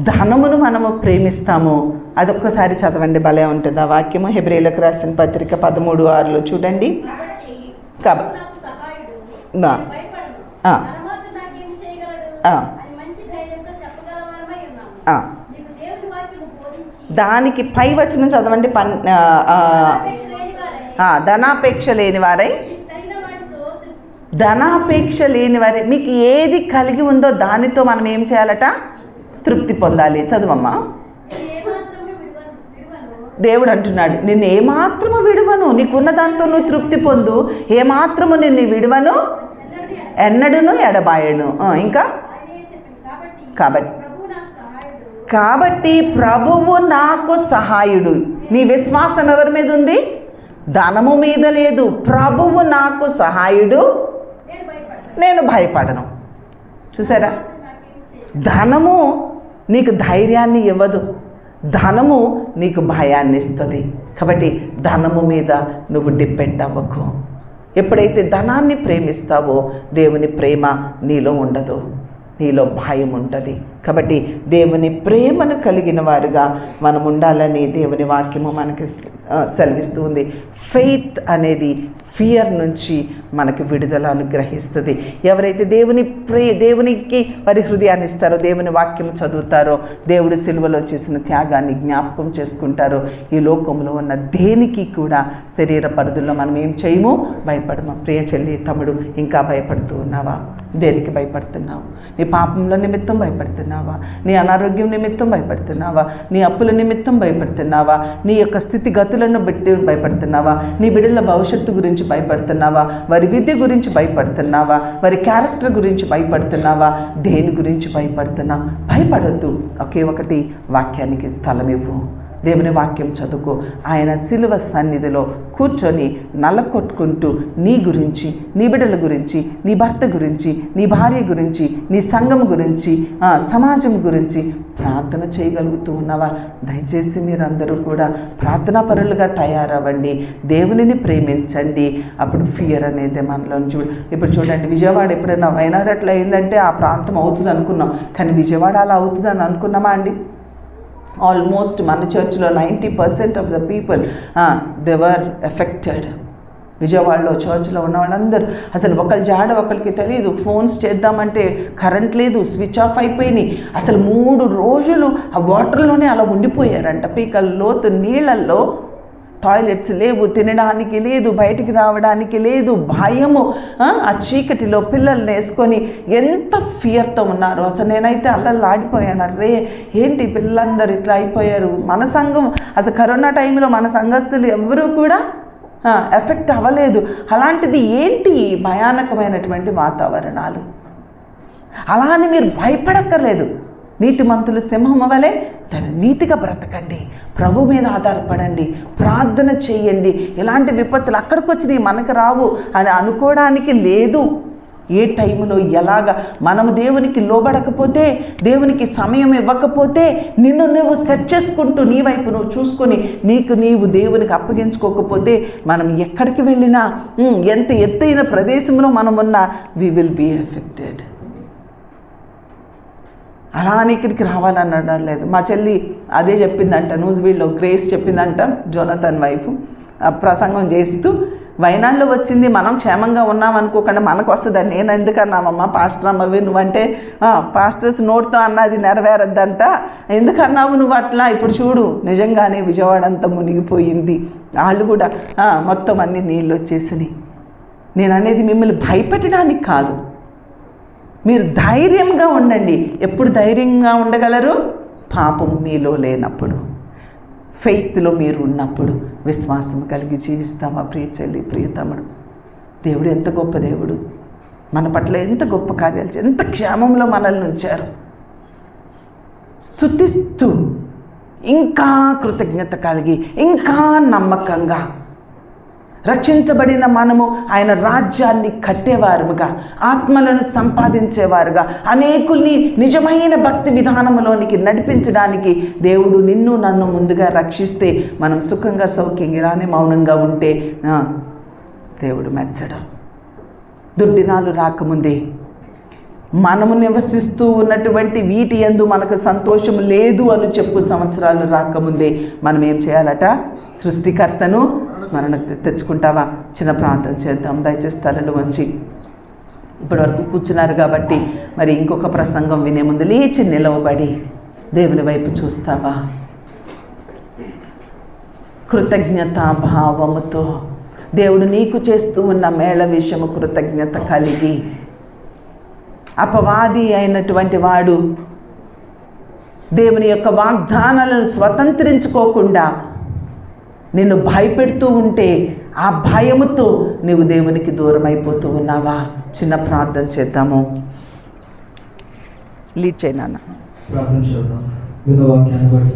ధనమును మనము ప్రేమిస్తామో, అదొక్కసారి చదవండి, భలే ఉంటుంది ఆ వాక్యము. హెబ్రీయులకు రాసిన పత్రిక 13:6 చూడండి. దానికి పై వచనం చదవండి. ధనాపేక్ష లేని వారై, ధనాపేక్ష లేని వారే మీకు ఏది కలిగి ఉందో దానితో మనం ఏం చేయాలట? తృప్తి పొందాలి. చదువమ్మా. దేవుడు అంటున్నాడు, నిన్ను ఏమాత్రము విడువను, నీకున్న దాంతో నువ్వు తృప్తి పొందు, ఏమాత్రము నిన్ను విడువను, ఎన్నడూను ఎడబాయను. ఇంకా కాబట్టి ప్రభువు నాకు సహాయుడు. నీ విశ్వాసం ఎవరి మీద ఉంది? ధనము మీద లేదు. ప్రభువు నాకు సహాయుడు, నేను భయపడను. చూసారా? ధనము నీకు ధైర్యాన్ని ఇవ్వదు, ధనము నీకు భయాన్ని ఇస్తుంది. కాబట్టి ధనము మీద నువ్వు డిపెండ్ అవ్వకు. ఎప్పుడైతే ధనాన్ని ప్రేమిస్తావో దేవుని ప్రేమ నీలో ఉండదు, నీలో భయం ఉంటుంది. కాబట్టి దేవుని ప్రేమను కలిగిన వారుగా మనం ఉండాలని దేవుని వాక్యము మనకి సెలవిస్తూ ఉంది. ఫెయిత్ అనేది ఫియర్ నుంచి మనకి విడుదల అనుగ్రహిస్తుంది. ఎవరైతే దేవునికి వారి హృదయాన్ని ఇస్తారో, దేవుని వాక్యం చదువుతారో, దేవుడి సిలువలో చేసిన త్యాగాన్ని జ్ఞాపకం చేసుకుంటారో, ఈ లోకంలో ఉన్న దేనికి కూడా శరీర పరిధుల్లో మనం ఏం చేయము? భయపడము. ప్రియ చెల్లి, తమ్ముడు, ఇంకా భయపడుతూ ఉన్నావా? దేనికి భయపడుతున్నావు? నీ పాపంలో నిమిత్తం భయపడుతున్నావా? నీ అనారోగ్యం నిమిత్తం భయపడుతున్నావా? నీ అప్పుల నిమిత్తం భయపడుతున్నావా? నీ యొక్క స్థితిగతులను బట్టి భయపడుతున్నావా? నీ బిడ్డల భవిష్యత్తు గురించి భయపడుతున్నావా? వారి విద్య గురించి భయపడుతున్నావా? వారి క్యారెక్టర్ గురించి భయపడుతున్నావా? దేని గురించి భయపడుతున్నావు? భయపడొద్దు. ఒకే ఒకటి, వాక్యానికి స్థలం ఇవ్వు. దేవుని వాక్యం చదువుకో. ఆయన సిలువ సన్నిధిలో కూర్చొని నల్లకొట్టుకుంటూ నీ గురించి, నీ బిడ్డల గురించి, నీ భర్త గురించి, నీ భార్య గురించి, నీ సంఘం గురించి, సమాజం గురించి ప్రార్థన చేయగలుగుతూ ఉన్నావా? దయచేసి మీరందరూ కూడా ప్రార్థనా పరులుగా తయారవ్వండి. దేవునిని ప్రేమించండి. అప్పుడు ఫియర్ అనేది మనలో ఇప్పుడు చూడండి, విజయవాడ ఎప్పుడైనా వైనాడు అట్లా అయిందంటే ఆ ప్రాంతం అవుతుంది అనుకున్నాం, కానీ విజయవాడ అలా అవుతుందని అనుకున్నామా అండి? ఆల్మోస్ట్ మన చర్చ్లో 90% of the people they were affected. విజయవాడలో చర్చ్లో ఉన్న వాళ్ళందరూ అసలు ఒకళ్ళ జాడ ఒకరికి తెలియదు. ఫోన్స్ చేద్దామంటే కరెంట్ లేదు, స్విచ్ ఆఫ్ అయిపోయినాయి. అసలు 3 రోజులు ఆ వాటర్లోనే అలా ఉండిపోయారంట. పీకల లోతు నీళ్ళల్లో టాయిలెట్స్ లేవు, తినడానికి లేదు, బయటికి రావడానికి లేదు, భయము. ఆ చీకటిలో పిల్లల్ని వేసుకొని ఎంత ఫియర్తో ఉన్నారు. అసలు నేనైతే అల్లల్లాడిపోయాను. అరే ఏంటి పిల్లలందరూ ఇట్లా అయిపోయారు. మన సంఘం అసలు కరోనా టైంలో మన సంఘస్థులు ఎవరూ కూడా ఎఫెక్ట్ అవ్వలేదు. అలాంటిది ఏంటి భయానకమైనటువంటి వాతావరణాలు. అలా అని మీరు భయపడక్కర్లేదు. నీతిమంతులు సింహం వలె తన నీతిగా బ్రతకండి, ప్రభు మీద ఆధారపడండి, ప్రార్థన చేయండి. ఎలాంటి విపత్తులు అక్కడికి వచ్చినాయి మనకు రావు అని అనుకోవడానికి లేదు. ఏ టైంలో ఎలాగా మనము దేవునికి లోబడకపోతే, దేవునికి సమయం ఇవ్వకపోతే, నిన్ను నువ్వు సెట్ చేసుకుంటూ నీ వైపు నువ్వు చూసుకొని నీవు దేవునికి అప్పగించుకోకపోతే మనం ఎక్కడికి వెళ్ళినా, ఎంత ఎత్తైన ప్రదేశంలో మనం ఉన్నా వి విల్ బీ ఎఫెక్టెడ్. అలా అని ఇక్కడికి రావాలనడం లేదు. మా చెల్లి అదే చెప్పిందంట, న్యూస్వీల్లో గ్రేస్ చెప్పిందంట, జోనథన్ వైఫ్ ప్రసంగం చేస్తూ, వైనాడులో వచ్చింది మనం క్షేమంగా ఉన్నాం అనుకోకుండా మనకు వస్తుందని. నేను ఎందుకన్నామమ్మా పాస్టర్ అమ్మవి, నువ్వంటే పాస్టర్స్ నోట్తో అన్నది నెరవేరద్దంట, ఎందుకన్నావు నువ్వు అట్లా? ఇప్పుడు చూడు నిజంగానే విజయవాడ అంతా మునిగిపోయింది, వాళ్ళు కూడా మొత్తం అన్ని నీళ్ళు వచ్చేసినాయి. నేను అనేది మిమ్మల్ని భయపెట్టడానికి కాదు, మీరు ధైర్యంగా ఉండండి. ఎప్పుడు ధైర్యంగా ఉండగలరు? పాపం మీలో లేనప్పుడు, ఫెయిత్లో మీరు ఉన్నప్పుడు. విశ్వాసం కలిగి జీవిస్తామా ప్రియ చెల్లి, ప్రియ తమ్ముడు? దేవుడు ఎంత గొప్ప దేవుడు, మన పట్ల ఎంత గొప్ప కార్యాలు, ఎంత క్షేమంలో మనల్ని ఉంచారు. స్తుతిస్తూ ఇంకా కృతజ్ఞత కలిగి ఇంకా నమ్మకంగా రక్షించబడిన మనము ఆయన రాజ్యాన్ని కట్టేవారుగా, ఆత్మలను సంపాదించేవారుగా, అనేకుల్ని నిజమైన భక్తి విధానంలోనికి నడిపించడానికి దేవుడు నిన్ను నన్ను ముందుగా రక్షిస్తే మనం సుఖంగా సౌఖ్యంగా ఇలానే మౌనంగా ఉంటే దేవుడు మెచ్చడు. దుర్దినాలు రాకముందే మనము నివసిస్తూ ఉన్నటువంటి వీటి యందు మనకు సంతోషం లేదు అని చెప్పు సంవత్సరాలు రాకముందే మనం ఏం చేయాలట? సృష్టికర్తను స్మరణకు తెచ్చుకుంటావా? చిన్న ప్రార్థన చేద్దాం. దయచేసి తలలు వంచి ఇప్పటివరకు కూర్చున్నారు కాబట్టి మరి ఇంకొక ప్రసంగం వినే ముందు లేచి నిలవబడి దేవుని వైపు చూస్తావా? కృతజ్ఞతా భావముతో దేవుడు నీకు చేస్తూ ఉన్న మేళ విషయము కృతజ్ఞత కలిగి, అపవాది అయినటువంటి వాడు దేవుని యొక్క వాగ్దానాలను స్వతంత్రించుకోకుండా నిన్ను భయపెడుతూ ఉంటే ఆ భయముతో నువ్వు దేవునికి దూరం అయిపోతూ ఉన్నావా? చిన్న ప్రార్థన చేద్దాము. లీడ్ చేయనా? ప్రార్థన చేద్దాం.